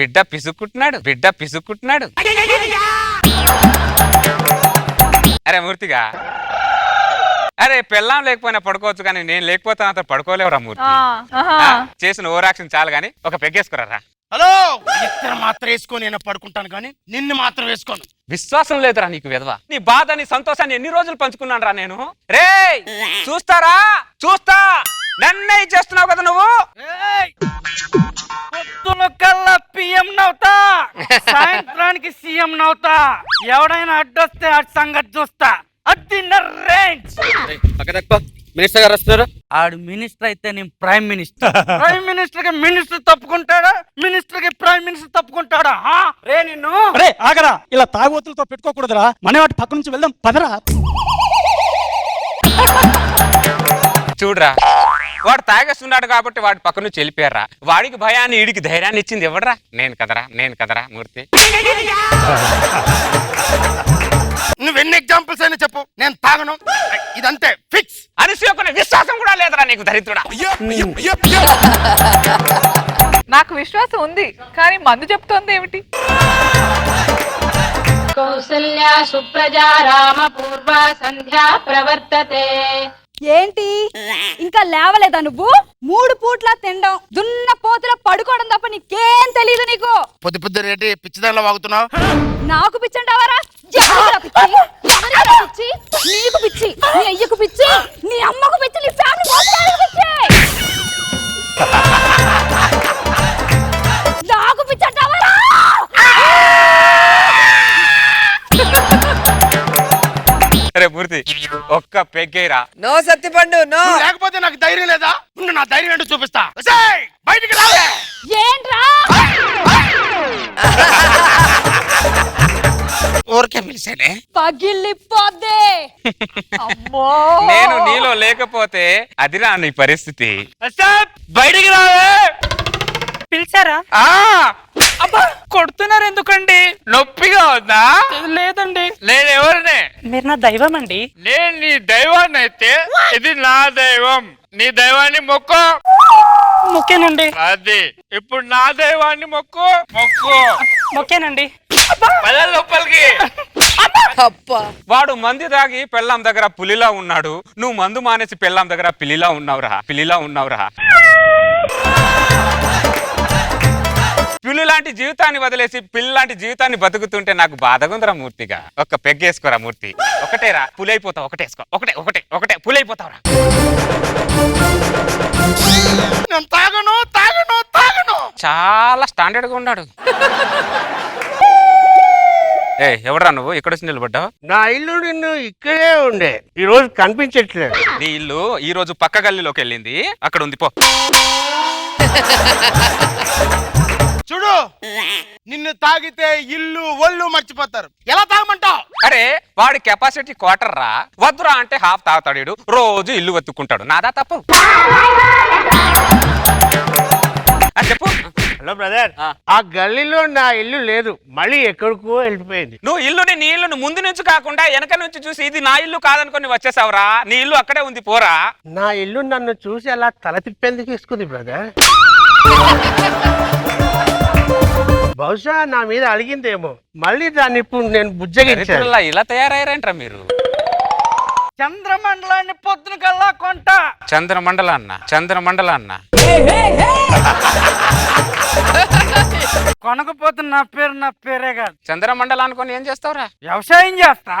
బిడ్డ పిసుక్కుంటున్నాడు. అరే మూర్తిగా, అరే పెళ్ళాం లేకపోయినా పడుకోవచ్చు, కానీ నేను లేకపోతే నాతో పడుకోలేవురా మూర్తి. చేసిన ఓవరాక్షన్ చాలు గాని ఒక పెగ్గేసుకురా. హలో, ఇద్దరు మాత్రం వేసుకొని నేను పడుకుంటాను, కానీ నిన్ను మాత్రం వేసుకోను. విశ్వాసం లేదురా నీకు వెధవా. నీ బాధ నీ సంతోషాన్ని ఎన్ని రోజులు పంచుకున్నాను రా నేను. రే చూస్తా నన్నే చేస్తున్నావు కదా నువ్వు. పొద్దున కల్లా పిఎం నవ్వుతా, సాయంత్రానికి సీఎం నవ్వుతా. ఎవడైనా అడ్డొస్తే అటు సంగతి చూస్తా. అది నా రేంజ్. మినిస్టర్ గారు వస్తున్నారు. ఆడు మినిస్టర్ అయితే నేను ప్రైమ్ మినిస్టర్. ప్రైమ్ మినిస్టర్ కి మినిస్టర్ తప్పుకుంటాడా? మినిస్టర్ కి ప్రైమ్ మినిస్టర్ తప్పుకుంటాడా? రే నిన్ను ఆగరా, ఇలా తాగుబోతులతో పెట్టుకోకూడదురా. మన వాటి పక్క నుంచి వెళ్దాం పదరా. చూడరా, వాడు తాగేస్తున్నాడు కాబట్టి వాడి పక్క నుంచి వెళ్ళిపోయారా. వాడికి భయాన్ని ఈడికి ధైర్యాన్ని ఇచ్చింది ఎవడరా? నేను కదరా మూర్తి. నువ్వు నువ్వు ఎన్ని ఎగ్జాంపుల్స్ అయినా చెప్పు, నేను తాగను. ఇదంతే ఫిక్స్. అనిశ్చయ విశ్వాసం కూడా లేదురా నీకు దరిద్రుడా. నాకు విశ్వాసం ఉంది కానీ మందు చెప్తోంది ఏమిటి? కౌసల్యా సుప్రజా రామ పూర్వ సంధ్యా ప్రవర్తతే. ఏంటి ఇంకా లేవలేదా నువ్వు? 3 పూట్ల తినడం, దున్న పోతుల పడుకోవడం తప్ప నీకేం తెలీదు నీకు. పొద్దు పొద్దు రేటి పిచ్చిదానిలో వాగుతున్నావు. నాకు పిచ్చంటావారా? పిచ్చి నీకు పిచ్చి, నీ అయ్యకు పిచ్చి, నీ అమ్మకు పిచ్చి, నీ ఫ్యామిలీ మొత్తానికి పిచ్చి. నాకు పిచ్చంటావారా? అరే మూర్తి ఒక్క పెగ్గేరా. No Sattipandu no. నువ్వు లేకపోతే నాకు ధైర్యం లేదా? ఉండు, నా ధైర్యం ఏంటో చూపిస్తా. ఒసేయ్, బయటికి రావే. ఏంట్రా? ఊరికే పిలిచానే. పగిలిపోద్దే. అమ్మో, నేను నీలో లేకపోతే అదిరా నీ పరిస్థితి. బయటికి రావే. పిలిచారా? అబ్బా కొడుతున్నారు ఎందుకండి? నొప్పిగా ఉందా? లేదండి. నేను ఎవరినే? మీరు నా దైవం అండి. నేను నీ దైవాన్ని అయితే ఇది నా దైవం. నీ దైవాన్ని మొక్కు. మొక్కేనండి. అది ఇప్పుడు నా దైవాన్ని మొక్కు. మొక్కు. మొక్కేనండి. లోపలికి. అబ్బా వాడు మంది తాగి పెళ్ళాం దగ్గర పులిలా ఉన్నాడు, నువ్వు మందు మానేసి పెళ్ళాం దగ్గర పిల్లిలా ఉన్నావురా. పిల్లి లాంటి జీవితాన్ని వదిలేసి పిల్లి లాంటి జీవితాన్ని బతుకుతుంటే నాకు బాధగుందిరా మూర్తిగా. ఒక్క పెగ్గేసుకోరా మూర్తి. ఒకటేరా పులి అయిపోతావు. ఒకటేసుకో. ఒకటే పులి అయిపోతావురా. నేను తాగను. చాలా స్టాండర్డ్ గా ఉన్నాడు. ఎవడరా నువ్వు? ఇక్కడ వచ్చి నిలబడ్డావు? నా ఇల్లు నిన్ను ఇక్కడే ఉండే, ఈ రోజు కనిపించట్లేదు. నీ ఇల్లు ఈ రోజు పక్క గల్లీలోకి వెళ్ళింది, అక్కడ ఉంది పో. చూడు, నిన్ను తాగితే ఇల్లు ఒళ్ళు మర్చిపోతారు. ఎలా తాగమంటావు? అరే వాడి కెపాసిటీ క్వార్టర్ రా. వద్దురా అంటే హాఫ్ తాగుతాడు. రోజు ఇల్లు వెతుక్కుంటాడు. నాదా తప్పు? చెప్పు. హలో బ్రదర్, ఆ గల్లీలో నా ఇల్లు లేదు, మళ్ళీ ఎక్కడికో వెళ్ళిపోయింది. నువ్వు నీ ఇల్లును ముందు నుంచి కాకుండా వెనక నుంచి చూసి ఇది నా ఇల్లు కాదనుకొని వచ్చేసావురా. నీ ఇల్లు అక్కడే ఉంది, పోరా. నా ఇల్లు నన్ను చూసి అలా తల తిప్పేందుకు ఇస్తుంది బ్రదర్. బహుశా నా మీద అడిగిందేమో, మళ్ళీ దాన్ని ఇప్పుడు నేను బుజ్జగించాను. ఇలా తయారయ్యారంట్రా మీరు. చంద్రమండలాన్ని పొద్దున కల్లా కొంట. చంద్రమండల అన్న కొనకపోతే నా పేరే కాదు. చంద్రమండలం అనుకొని ఏం చేస్తావురా? వ్యవసాయం చేస్తా.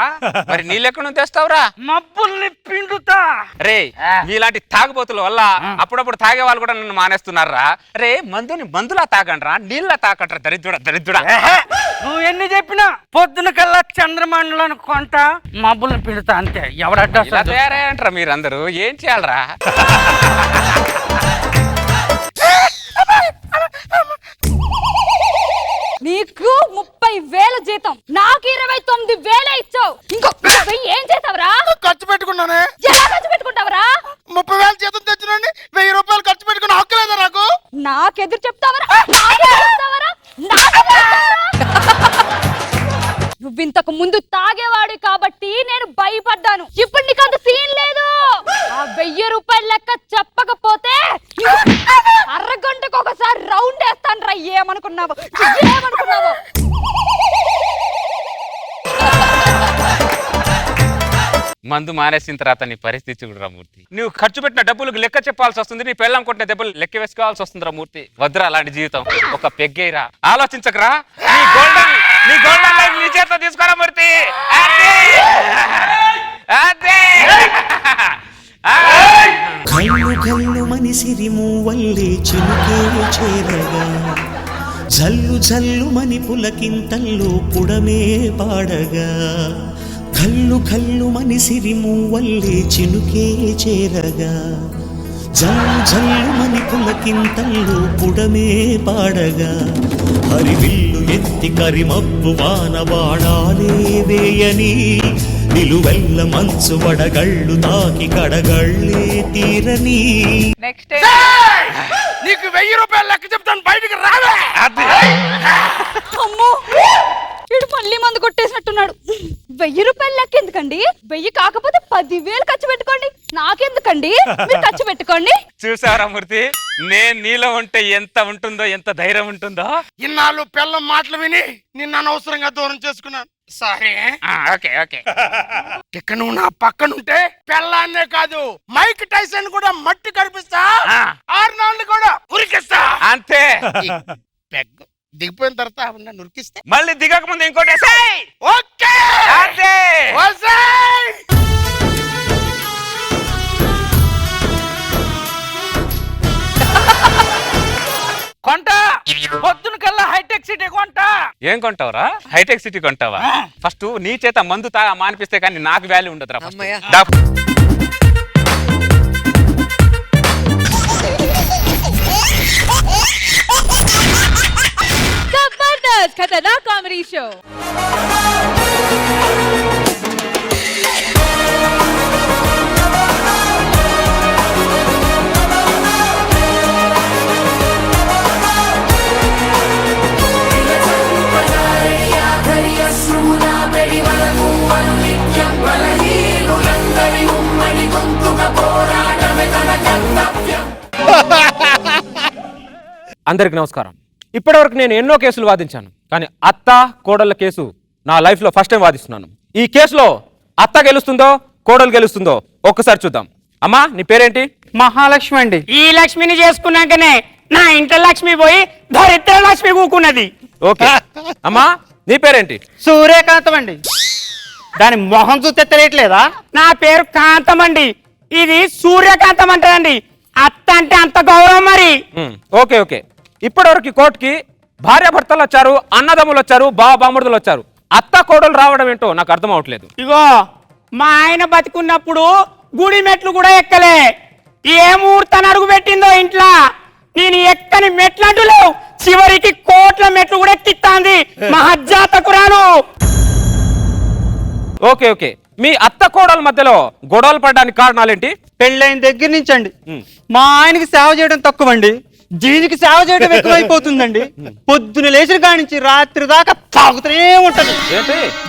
మరి నీళ్ళెక్కడ నుంచి తెస్తావురా? మబ్బుల్ని పిండుతా. రే మీలాంటి తాగుబోతుల వల్ల అప్పుడప్పుడు తాగే వాళ్ళు కూడా నన్ను మానేస్తున్నారా. రే మందులా తాగండ్రా, నీళ్ళ తాకట్రా. దరిద్రుడా. నువ్వు ఎన్ని చెప్పినా పొద్దున కల్లా చంద్రమండలాన్ని కొంట, మబ్బుల్ని పిండుతా, అంతే. ఎవడడ్డా తయారయ్యారంటారా మీరందరూ? ఏం చేయాలరా? నీకు 30,000 జీతం, నాకు 29,000 ఇచ్చావు. ఇంకో 1000 ఏం చేస్తావురా? ఖర్చు పెట్టుకున్నానే. ఎలా ఖర్చు పెట్టుకుంటావురా? 30,000 జీతం తెచ్చినండి, 1000 రూపాయలు ఖర్చు పెట్టుకున్న హక్కు లేదా నాకు? నాకెదురు చెప్తావరా? నువ్వింతకు ముందు తాగేవాడు కాబట్టి నేను భయపడ్డాను. ఇప్పుడు నీకు అంత సీన్ లేదు. ఆ 1000 రూపాయల లెక్క చెప్పకపోతే అరగంటకు ఒకసారి రౌండ్ వేస్తాను రా. ఏమనుకున్నావు? మందు మానేసిన తర్వాత నీ పరిస్థితి చూడరా మూర్తి. నువ్వు ఖర్చు పెట్టిన డబ్బులకు లెక్క చెప్పాల్సి వస్తుంది, నీ పెళ్ళం కొట్టిన దెబ్బలు లెక్క వేసుకోవాల్సి వస్తుందిరా మూర్తి. వద్దురా అలాంటి జీవితం. ఒక పెగ్గేరా, ఆలోచించకరా. నీ గోల్డెన్ లైఫ్ నీ చేత తీసుకోరా మూర్తి. కళ్ళు కళ్ళు మనిసిరి మూవల్లే చిలుకే చేరగా, జల్లు జల్లు మని పులకింతల్లో పుడమే పాడగా. కళ్ళు కళ్ళు మనిసిరి మూవల్లే చిలుకే చేరగా, జల్లు జల్లు మని పులకింతల్లో పుడమే పాడగా. హరివిల్లు ఎత్తి కరిమబ్బు వాన బాణాలే వేయని, నిలువెల్ల మంచు వడగళ్ళు తాకి కడగళ్ళే తీరని. నీకు 1000 రూపాయలు లెక్క చెప్తాను, బయటికి రావే. అమ్మో, వీడు మళ్ళీ మందు కొట్టేసినట్టున్నాడు. 1000 లెక్క ఎందుకండి? 1000 కాకపోతే 10,000 ఖర్చు పెట్టుకోండి. నాకెందుకండి? మీరు ఖర్చు పెట్టుకోండి. చూసారా మూర్తి, నేను నీలో ఉంటే ఎంత ఉంటుందో, ఎంత ధైర్యం ఉంటుందో. ఇన్నాళ్ళు పిల్లం మాటలు విని నిన్ను అనవసరంగా దూరం చేసుకున్నాను. సారీ. Okay okay. ఇక నువ్వు నా పక్కనుంటే పెళ్ళాన్నే కాదు మైక్ టైసన్ కూడా మట్టి కనిపిస్తా, 6 నాళ్ళు కూడా ఉరికిస్తా. అంతే. పెగ్ దిగిపోయిన తర్వాత నన్ను ఉరికిస్తే మళ్ళీ దిగక ముందు ఇంకోటి వేసేయ్. ఓకే అంతే. వసేయ్. కొంట పొద్దున కల్లా హైటెక్ సిటీ కొంట. ఏం కొంటావురా? హైటెక్ సిటీ కొంటావా? ఫస్ట్ నీ చేత మందు తాగా మానిపిస్తే కానీ నాకు వాల్యూ ఉండదురా. జబర్దస్త్ ఖతర్నాక్ కామెడీ షో. అందరికి నమస్కారం. ఇప్పటివరకు నేను ఎన్నో కేసులు వాదించాను, కానీ అత్త కోడళ్ళ కేసు నా లైఫ్ లో ఫస్ట్ టైం వాదిస్తున్నాను. ఈ కేసులో అత్త గెలుస్తుందో కోడలు గెలుస్తుందో ఒక్కసారి చూద్దాం. అమ్మా, నీ పేరేంటి? మహాలక్ష్మి అండి. ఈ లక్ష్మిని చేసుకున్నాకనే నా ఇంట్లో లక్ష్మి పోయి దరిద్ర లక్ష్మి కూకున్నది. ఓకే. అమ్మా, నీ పేరేంటి? సూర్యకాంతం అండి. దాని మొహం చూస్తే తెలియట్లేదా? నా పేరు కాంతం అండి. ఇది సూర్యకాంతం అంటదండి. అత్త అంటే అంత గౌరవం మరి. Okay okay. ఇప్పటివరకు కోర్టుకి భార్యాభర్తలు వచ్చారు, అన్నదమ్ములు వచ్చారు, బామర్దులు వచ్చారు. అత్త కోడలు రావడం ఏంటో నాకు అర్థం అవట్లేదు. ఇగో మా ఆయన బతికున్నప్పుడు గుడి మెట్లు కూడా ఎక్కలే. ఏ ముహూర్తాన్ని అడుగు పెట్టిందో ఇంట్లో నేను ఎక్కని మెట్లంటూ లేవు. చివరికి కోట్ల మెట్లు కూడా ఎక్కిస్తాంది. మహజ్జాతకురాను. Okay okay. మీ అత్త కోడల మధ్యలో గొడవలు పడడానికి కారణాలేంటి? పెళ్ళైన దగ్గర నుంచి అండి మా ఆయనకి సేవ చేయడం తక్కువ అండి, దీనికి సేవ చేయడం ఎక్కువైపోతుందండి. పొద్దున లేచిన కాడి నుంచి రాత్రి దాకా తాగుతూనే ఉంటది.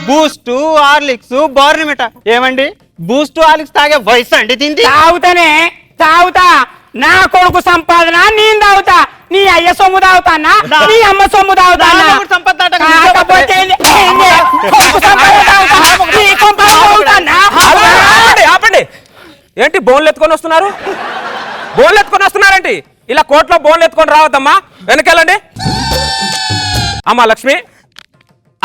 Boost, Horlicks, Bournvita. ఏమండి, బూస్ట్ హార్లిక్స్ తాగే వయసు అండి దీనికి? తాగుతా. నా కొడుకు సంపాదన నేను తాగుతా. నీ అయ్య సొమ్ము తాగుతానా, నీ అమ్మ సొమ్ము తాగుతానా? ఆపండి. ఏంటి బోన్లు ఎత్తుకొని వస్తున్నారు? బోన్లు ఎత్తుకొని వస్తున్నారేంటి? ఇలా కోర్టులో బోన్లు ఎత్తుకొని రావద్దమ్మా, వెనకాలండి. అమ్మా లక్ష్మి,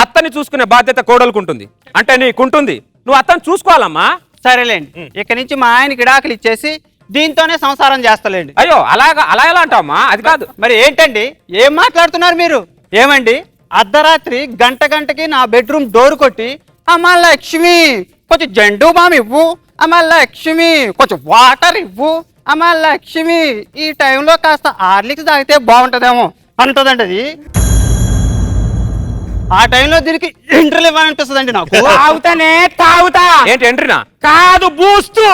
అత్తని చూసుకునే బాధ్యత కోడలుకుంటుంది, అంటే నీకుంటుంది. నువ్వు అత్తని చూసుకోవాలమ్మా. సరేలేండి, ఇక నుంచి మా ఆయనకి డాకులు ఇచ్చేసి దీంతోనే సంసారం చేస్తలేండి. అయ్యో, అలా ఎలా అంటావమ్మా? అది కాదు. మరి ఏంటండి, ఏం మాట్లాడుతున్నారు మీరు? ఏమండి, అర్ధరాత్రి గంటకి నా బెడ్రూమ్ డోర్ కొట్టి అమ్మా లక్ష్మి కొంచెం జండు బామ్ ఇవ్వు, అమ్మా లక్ష్మి కొంచెం వాటర్ ఇవ్వు, అమ్మా లక్ష్మి ఈ టైంలో కాస్త హార్లిక్స్ తాగితే బాగుంటదేమో అంటదండి. అది ఆ టైంలో దీనికి ఎంట్రీలు ఇవ్వాలనిపిస్తుందండి నాకు. తాగుతా. ఏంటి ఎంట్రీనా? కాదు, బూస్తు.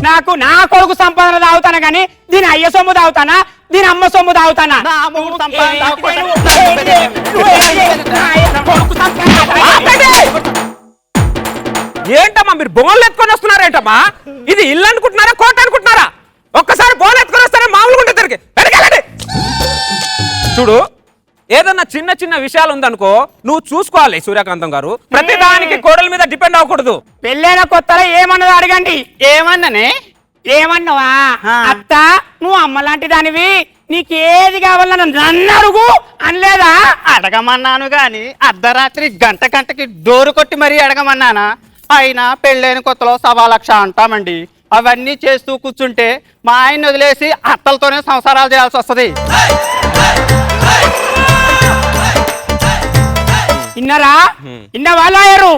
నాకు నా కొడుకు సంపాదన తాగుతానా కానీ దీని అయ్య సొమ్ము తాగుతానా, దీని అమ్మ సొమ్ము తాగుతానా? ఏంటమ్మా మీరు బోన్లు ఎత్తుకొని వస్తున్నారేంటమ్మా? ఇది ఇల్లు అనుకుంటున్నారా, కోట అనుకుంటున్నారా? ఒక్కసారి బోన్లు ఎత్తుకొని వస్తారా మామూలుగా ఉంటుంది. చూడు, ఏదన్నా చిన్న చిన్న విషయాలు ఉందనుకో నువ్వు చూసుకోవాలి సూర్యకాంతం గారు. ప్రతి దానికి కోడల మీద డిపెండ్ అవ్వకూడదు. పెళ్ళైన కొత్తలో ఏమన్నది అడగండి. ఏమన్నావా? అత్త, నువ్వు అమ్మ లాంటి దానివి, నీకేది కావాలన్నా నన్ను అడుగు అనలేదా? అడగమన్నాను గాని అర్ధరాత్రి గంటకి డోరు కొట్టి మరీ అడగమన్నానా? అయినా పెళ్ళైన కొత్తలో 1,00,000 అంటామండి. అవన్నీ చేస్తూ కూర్చుంటే మా ఆయన వదిలేసి అత్తలతోనే సంసారాలు చేయాల్సి వస్తుంది. ఇన్నరా? ఇన్నవా లాయరు?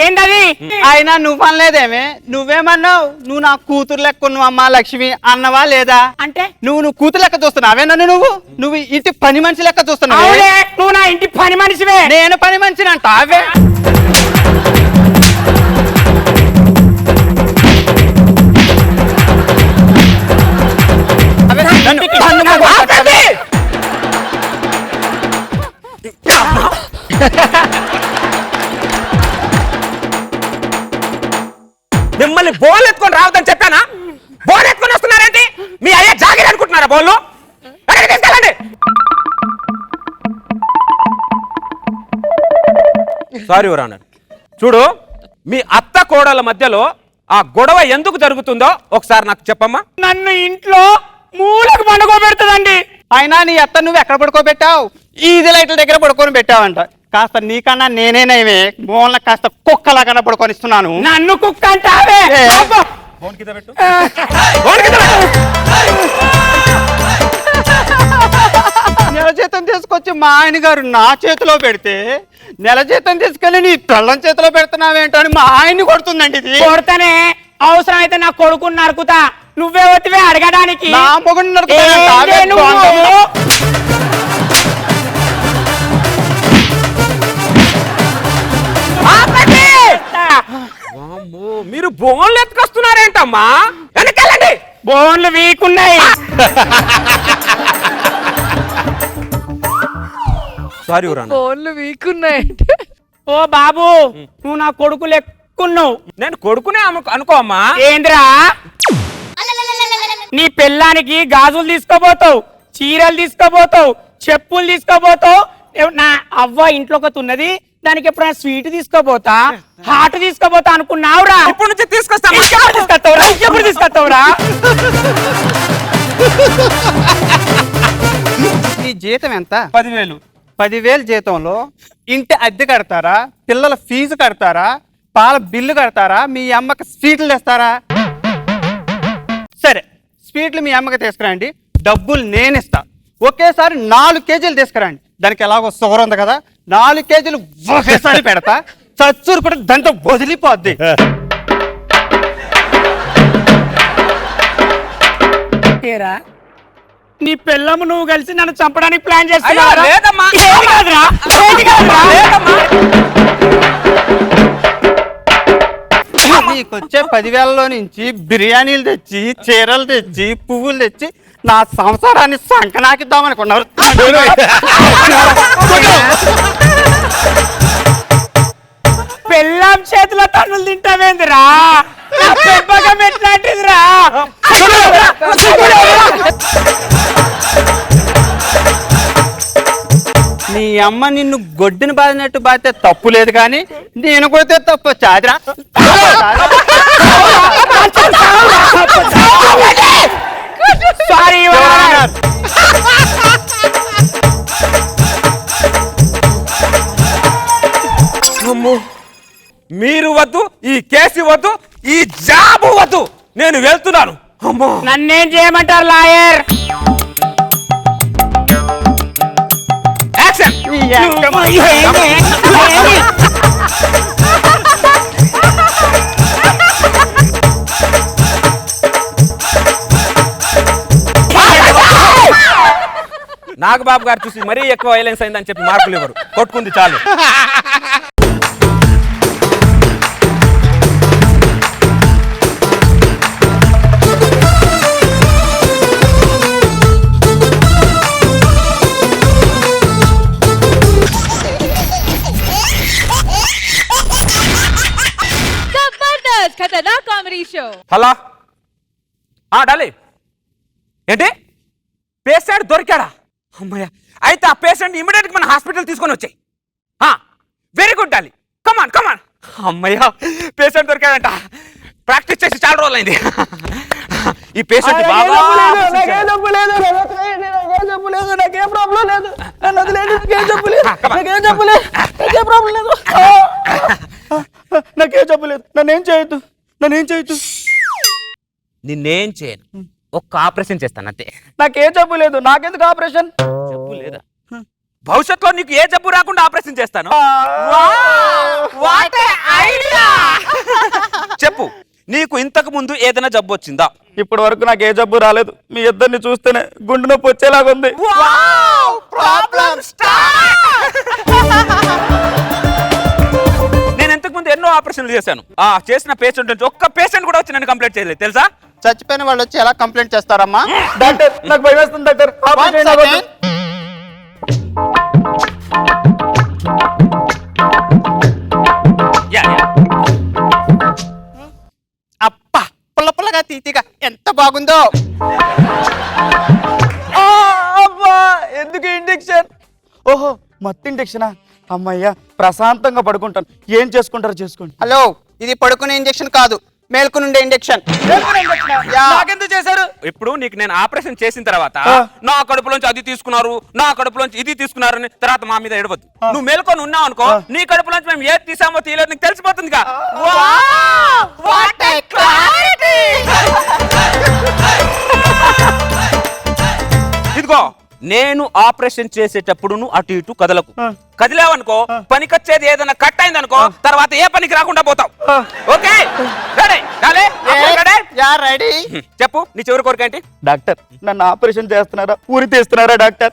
ఏంటది? ఆయన నువ్వనలేదేమే, నువ్వేమన్నావు? నువ్వు నా కూతురు లెక్క నువ్వు అమ్మా లక్ష్మి అన్నవా లేదా? అంటే నువ్వు కూతురు లెక్క చూస్తున్నావే నన్ను? నువ్వు ఇంటి పని మనిషి లెక్క చూస్తున్నావు. నువ్వు నా ఇంటి పని మనిషివే, నేను పని మనిషిని అంట. అవే ఉన్నారా బోళ్ళు? ఎక్కడికి తీసుకెళ్ళండి. Sorry your honour. చూడు, మీ అత్త కోడల మధ్యలో ఆ గొడవ ఎందుకు జరుగుతుందో ఒకసారి నాకు చెప్పమ్మా. నన్ను ఇంట్లో మూలకు పండుకోబెడుతుందండి. అయినా నీ అత్త నువ్వు ఎక్కడ పడుకోబెట్టావు? ఈది లైట్ల దగ్గర పడుకొని పెట్టావంట. కాస్త నీకన్నా నేనేనైమే మూల కాస్త కుక్కలాగా పడుకొనిస్తున్నాను. నన్ను కుక్క అంటావే? నెల జీతం తీసుకొచ్చి మా ఆయన గారు నా చేతిలో పెడితే నెల జీతం తీసుకెళ్ళి నీ పిల్లం చేతిలో పెడుతున్నావేంటో అని మా ఆయన్ని కొడుతుందండి. ఇది కొడతానే అవసరం అయితే నా కొడుకుని నరుకుతా. నువ్వే వతివే అడగడానికి. నా మొగుడు మీరు బోన్లు ఎత్తుకొస్తున్నారేంటమ్మా? వెనకెళ్ళండి. బోన్లు వీకున్నాయి. Sorry your honour. ఫోన్లు వీకున్నాయి. ఓ బాబు, నువ్వు నా కొడుకు లెక్కున్నావు. నేను కొడుకునే అనుకో అమ్మా. ఏంద్రా, నీ పిల్లానికి గాజులు తీసుకోబోతావు, చీరలు తీసుకోబోతావు, చెప్పులు తీసుకోబోతావు. నా అవ్వ ఇంట్లోకి ఉన్నది, దానికి ఎప్పుడైనా స్వీట్ తీసుకోబోతా, హాట్ తీసుకోబోతా అనుకున్నావురా? ఇప్పుడు నుంచి తీసుకొస్తాను. ఎప్పుడు తీసుకొస్తావురా? నీ జీతం ఎంత? 10,000. 10,000 జీతంలో ఇంటి అద్దె కడతారా, పిల్లల ఫీజు కడతారా, పాల బిల్లు కడతారా, మీ అమ్మకి స్వీట్లు తెస్తారా? సరే, స్వీట్లు మీ అమ్మకి తీసుకురండి, డబ్బులు నేను ఇస్తా. ఒకేసారి 4 కేజీలు తీసుకురండి. దానికి ఎలాగో షుగర్ ఉంది కదా, 4 కేజీలు ఒకేసారి పెడతా. చచ్చూరు కూడా దాంతో వదిలిపోద్ది. నీ పిల్లము నువ్వు కలిసి నన్ను చంపడానికి ప్లాన్ చేస్తున్నావా? లేదమ్మా. నీకొచ్చే 10,000లో నుంచి బిర్యానీలు తెచ్చి, చీరలు తెచ్చి, పువ్వులు తెచ్చి నా సంసారాన్ని సంకనాకిద్దామనుకున్నారు. పెళ్ళాం చేతిలో తన్నులు తింటావేందిరా? నా పెంపకం ఎట్లాంటిదిరా? నీ అమ్మ నిన్ను గొడ్డుని బాధినట్టు బాధితే తప్పు లేదు, కానీ నేను కొడితే తప్పు చాదిరా. సారీ. మీరు వద్దు, ఈ కేసు వద్దు, ఈ జాబు వద్దు, నేను వెళ్తున్నాను. అమ్మో, నన్నేం చేయమంటారు లాయర్? యాక్షన్. నాగబాబు గారు చూసి మరీ ఎక్కువ వైలెన్స్ అయిందని చెప్పి మార్కులు ఇవ్వరు, కొట్టుకుంది చాలు. ఖతర్నాక్ కామెడీ షో. హలో డాలి, ఏంటి పేషెంట్ దొరికాడా? అమ్మయ్య, అయితే ఆ పేషెంట్ ఇమీడియట్ గా మన హాస్పిటల్ తీసుకొని వచ్చాయి. వెరీ గుడ్ డాలి, కమాన్ కమాన్. అమ్మయ్య, పేషెంట్ దొరికాడంట. ప్రాక్టీస్ చేసి చాలా రోజులు అయింది. ఈ పేషెంట్ నాకేం చెప్పలేదు. నన్నేం చేయొద్దు, నన్నేం చేయొద్దు. నిన్నేం చేయను, ఒక్క ఆపరేషన్ చేస్తాను అంతే. నాకేం జబ్బు లేదు, నాకెందుకు ఆపరేషన్? జబ్బు లేదా? భవిష్యత్తులో నీకు ఏ జబ్బు రాకుండా ఆపరేషన్ చేస్తాను. చెప్పు, నీకు ఇంతకు ముందు ఏదైనా జబ్బు వచ్చిందా? ఇప్పటి వరకు నాకు ఏ జబ్బు రాలేదు. మీ ఇద్దరిని చూస్తేనే గుండె నొప్పి వచ్చేలాగుంది. నేను ఇంతకు ముందు ఎన్నో ఆపరేషన్లు చేశాను. చేసిన పేషెంట్ నుంచి ఒక్క పేషెంట్ కూడా వచ్చి నన్ను కంప్లైంట్ చేయలేదు తెలుసా? చచ్చిపోయిన వాళ్ళు వచ్చి ఎలా కంప్లైంట్ చేస్తారమ్మా? డాక్టర్, నాకు భయం వేస్తుంది డాక్టర్. అప్ప పుల్ల పుల్లగా తీతిగా ఎంత బాగుందో. మత్తు ఇంజక్షనా? అమ్మయ్యా, ప్రశాంతంగా పడుకుంటాను. ఏం చేసుకుంటారో చేసుకోండి. హలో, ఇది పడుకునే ఇంజక్షన్ కాదు, మేల్కొనుండే ఇంజక్షన్. నాకెందుకు చేశారు? ఇప్పుడు నీకు నేను ఆపరేషన్ చేసిన తర్వాత నా కడుపులోంచి అది తీసుకున్నారు, నా కడుపులోంచి ఇది తీసుకున్నారు అని తర్వాత మా మీద ఎడవద్దు. నువ్వు మేల్కొని ఉన్నావు అనుకో, నీ కడుపులోంచి మేము ఏది తీసామో తీయలేదు నీకు తెలిసిపోతుంది. ఇదిగో నేను ఆపరేషన్ చేసేటప్పుడు నువ్వు అటు ఇటు కదలకు. కదిలేవనుకో, పనికొచ్చేది ఏదైనా కట్ అయింది అనుకో, తర్వాత ఏ పనికి రాకుండా పోతావు. ఓకే? రెడీ. చెప్పు, నీ చివరి కోరిక ఏంటి? డాక్టర్, నన్ను ఆపరేషన్ చేస్తున్నారా, ఊరి తీస్తున్నారా doctor?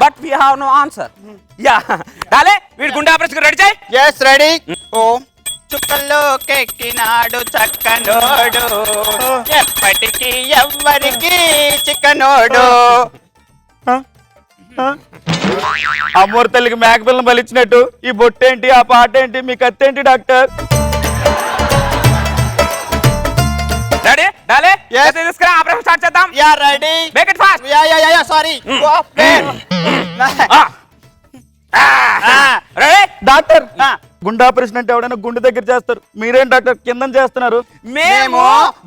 But we have no answer. Yeah Dolly, వీడి గుండె ఆపరేషన్ రెడీ చేయి. Yes ready. ఓ చుక్కల్లో కెక్కినాడు చక్కనోడు, ఎప్పటికీ ఎవ్వరికి చిక్కనోడు. అమ్మోరు తల్లికి మేకపిల్లని బలిచ్చినట్టు ఈ బొట్టేంటి, ఆ పాట ఏంటి, మీ కత్తేంటి డాక్టర్? రెడీ డాలే, తీసుకురా, ఆపరేషన్ స్టార్ట్ చేద్దాం. Yeah ready. Make it fast. Yeah sorry. Doctor, గుండె ఆపరేషన్ అంటే ఎవడైనా గుండె దగ్గర చేస్తారు, మీరేం డాక్టర్ కింద చేస్తున్నారు? మేము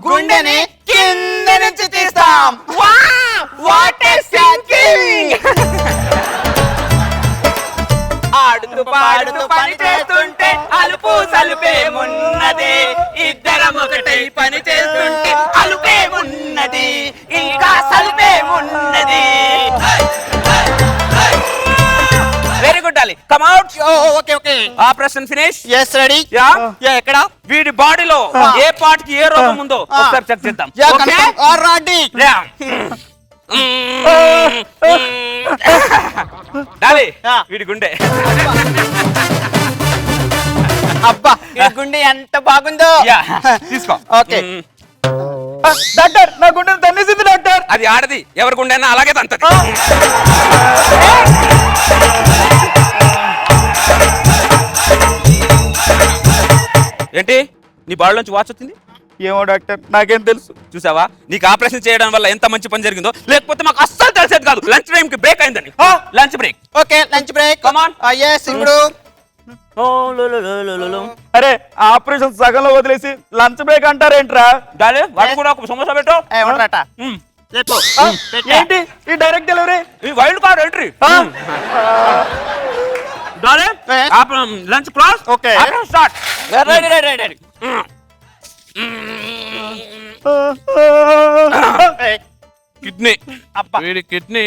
గుండెని కింద నుంచి తీస్తాం. ఆడుతూ పాడుతూ పని చేస్తుంటే అలుపు సలుపేమున్నది, ఇద్దరం ఒకటై పని చేస్తుంటే అలుపేమున్నది, ఇంకా సలుపేమున్నది. Very good Dolly, come out. Okay okay. Operation finish. Yes ready. Yeah ఎక్కడ? వీడి బాడీలో ఏ పార్ట్ కి ఏ రోగం ఉందో ఒకసారి చెక్ చేద్దాం. రెడీ. డాలి, వీడి గుండె. అబ్బా, ఈ గుండె ఎంత బాగుందో. యా, తీసుకో. ఓకే డాక్టర్, నా గుండె తన్నేసింది డాక్టర్. అది ఆడది, ఎవరి గుండె అయినా అలాగే తంతది. ఏంటి, నీ బాడీలోంచి వాచ్ వచ్చింది? ఏమో డాక్టర్, నాకేం తెలుసు. చూసావా, నీకు ఆపరేషన్ చేయడం వల్ల ఎంత మంచి పని జరిగిందో, లేకపోతే మాకు అస్సలు తెలిసేది కాదు. లంచ్ టైం కి బ్రేక్ అయిందని. Lunch break. Okay, lunch break. Come on. yes ఇప్పుడు. అరే, ఆపరేషన్ సగంలో వదిలేసి లంచ్ బ్రేక్ అంటారేంట్రా? డాలే, వాడికి కూడా ఒక సమోసా పెట్టు. ఏంటి ఈ డైరెక్ట్ డెలివరీ? ఈ wild card entry. Dolly, lunch class. Okay, start. Ready. Kidney. వీడి కిడ్నీ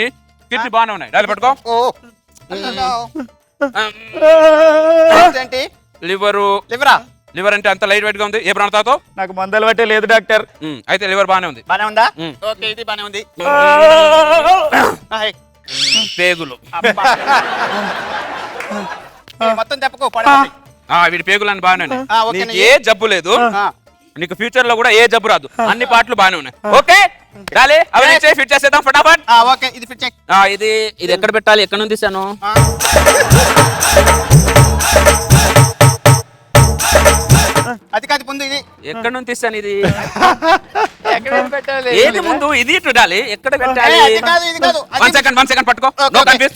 బాగానే ఉన్నాయి. డాలి పట్టుకో. ఏంటి? లివరా. లివర్ అంటే అంత లైట్ వెయిట్ గా ఉంది. ఏ ప్రాంతాతో? నాకు మందలు బట్టే లేదు డాక్టర్. అయితే లివర్ బాగానే ఉంది. బానే ఉందా? ఓకే, ఇది బానే ఉంది. పేగులు. మొత్తం తెప్పకు. వీడి పేగులు అన్ని బాగానే ఉన్నాయి. ఓకే, నీకు ఏ జబ్బు లేదు, నీకు ఫ్యూచర్ లో కూడా ఏ జబ్బు రాదు. అన్ని పార్ట్లు బాగానే ఉన్నాయి. ఓకే డాలే, అవి ఫిట్ చేసేద్దాం ఫటాఫట్. ఓకే, ఇది ఫిట్ చేయి. ఇది ఎక్కడ పెట్టాలి, ఎక్కడ నుంచి తీసాను? అది కాదు, ముందు ఇది. ఎక్కడ నుంచి తీసాను ఇది? ఏది ముందు? ఇది ఇటు డాలి, ఎక్కడ పెట్టాలి? వన్ సెకండ్ పట్టుకో. No confuse.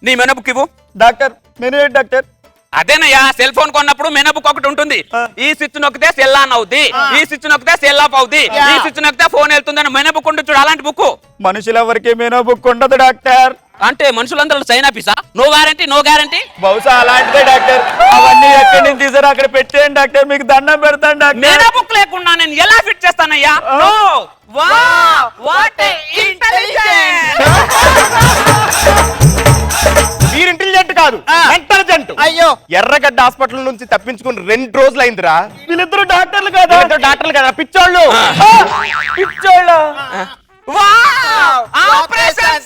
నీ మెనూ బుక్ ఇవ్వు. డాక్టర్, మెనూ ఏంటి డాక్టర్? అదేనయ్యా, సెల్ ఫోన్ కొన్నప్పుడు మెనూ బుక్ ఒకటి ఉంటుంది. ఈ స్విచ్ నొక్కితే సెల్ ఆన్ అవుద్ది, ఈ స్విచ్ నొక్కితే సెల్ ఆఫ్ అవుద్ది, ఈ స్విచ్ నొక్కితే ఫోన్ వెళ్తుందని మెనూ బుక్ ఉంటుంది చూడు, అలాంటి బుక్. మనుషులు ఎవరికి మెనూ బుక్ ఉండదు డాక్టర్. అంటే మనుషులందరూ చైనా పీసా? No guarantee, no guarantee. బహుశా అలాంటిదే డాక్టర్. అవన్నీ ఎక్కడి నుంచి తీసారు, అక్కడ పెట్టేయండి డాక్టర్, మీకు దండం పెడతాను డాక్టర్. మెనూ బుక్ లేకుండా నేను ఎలా ఫిట్ చేస్తానయ్యా? No. Wow, what a intelligent. మీరు ఇంటెలిజెంట్ కాదు, ఇంటెలిజెంట్. అయ్యో, ఎర్రగడ్డ హాస్పిటల్ నుంచి తప్పించుకుని 2 రోజులు అయిందిరా. వీళ్ళిద్దరు డాక్టర్లు కదా? డాక్టర్లు కదా, పిచ్చోళ్ళు. పిచ్చోళ్ళ. Wow, operation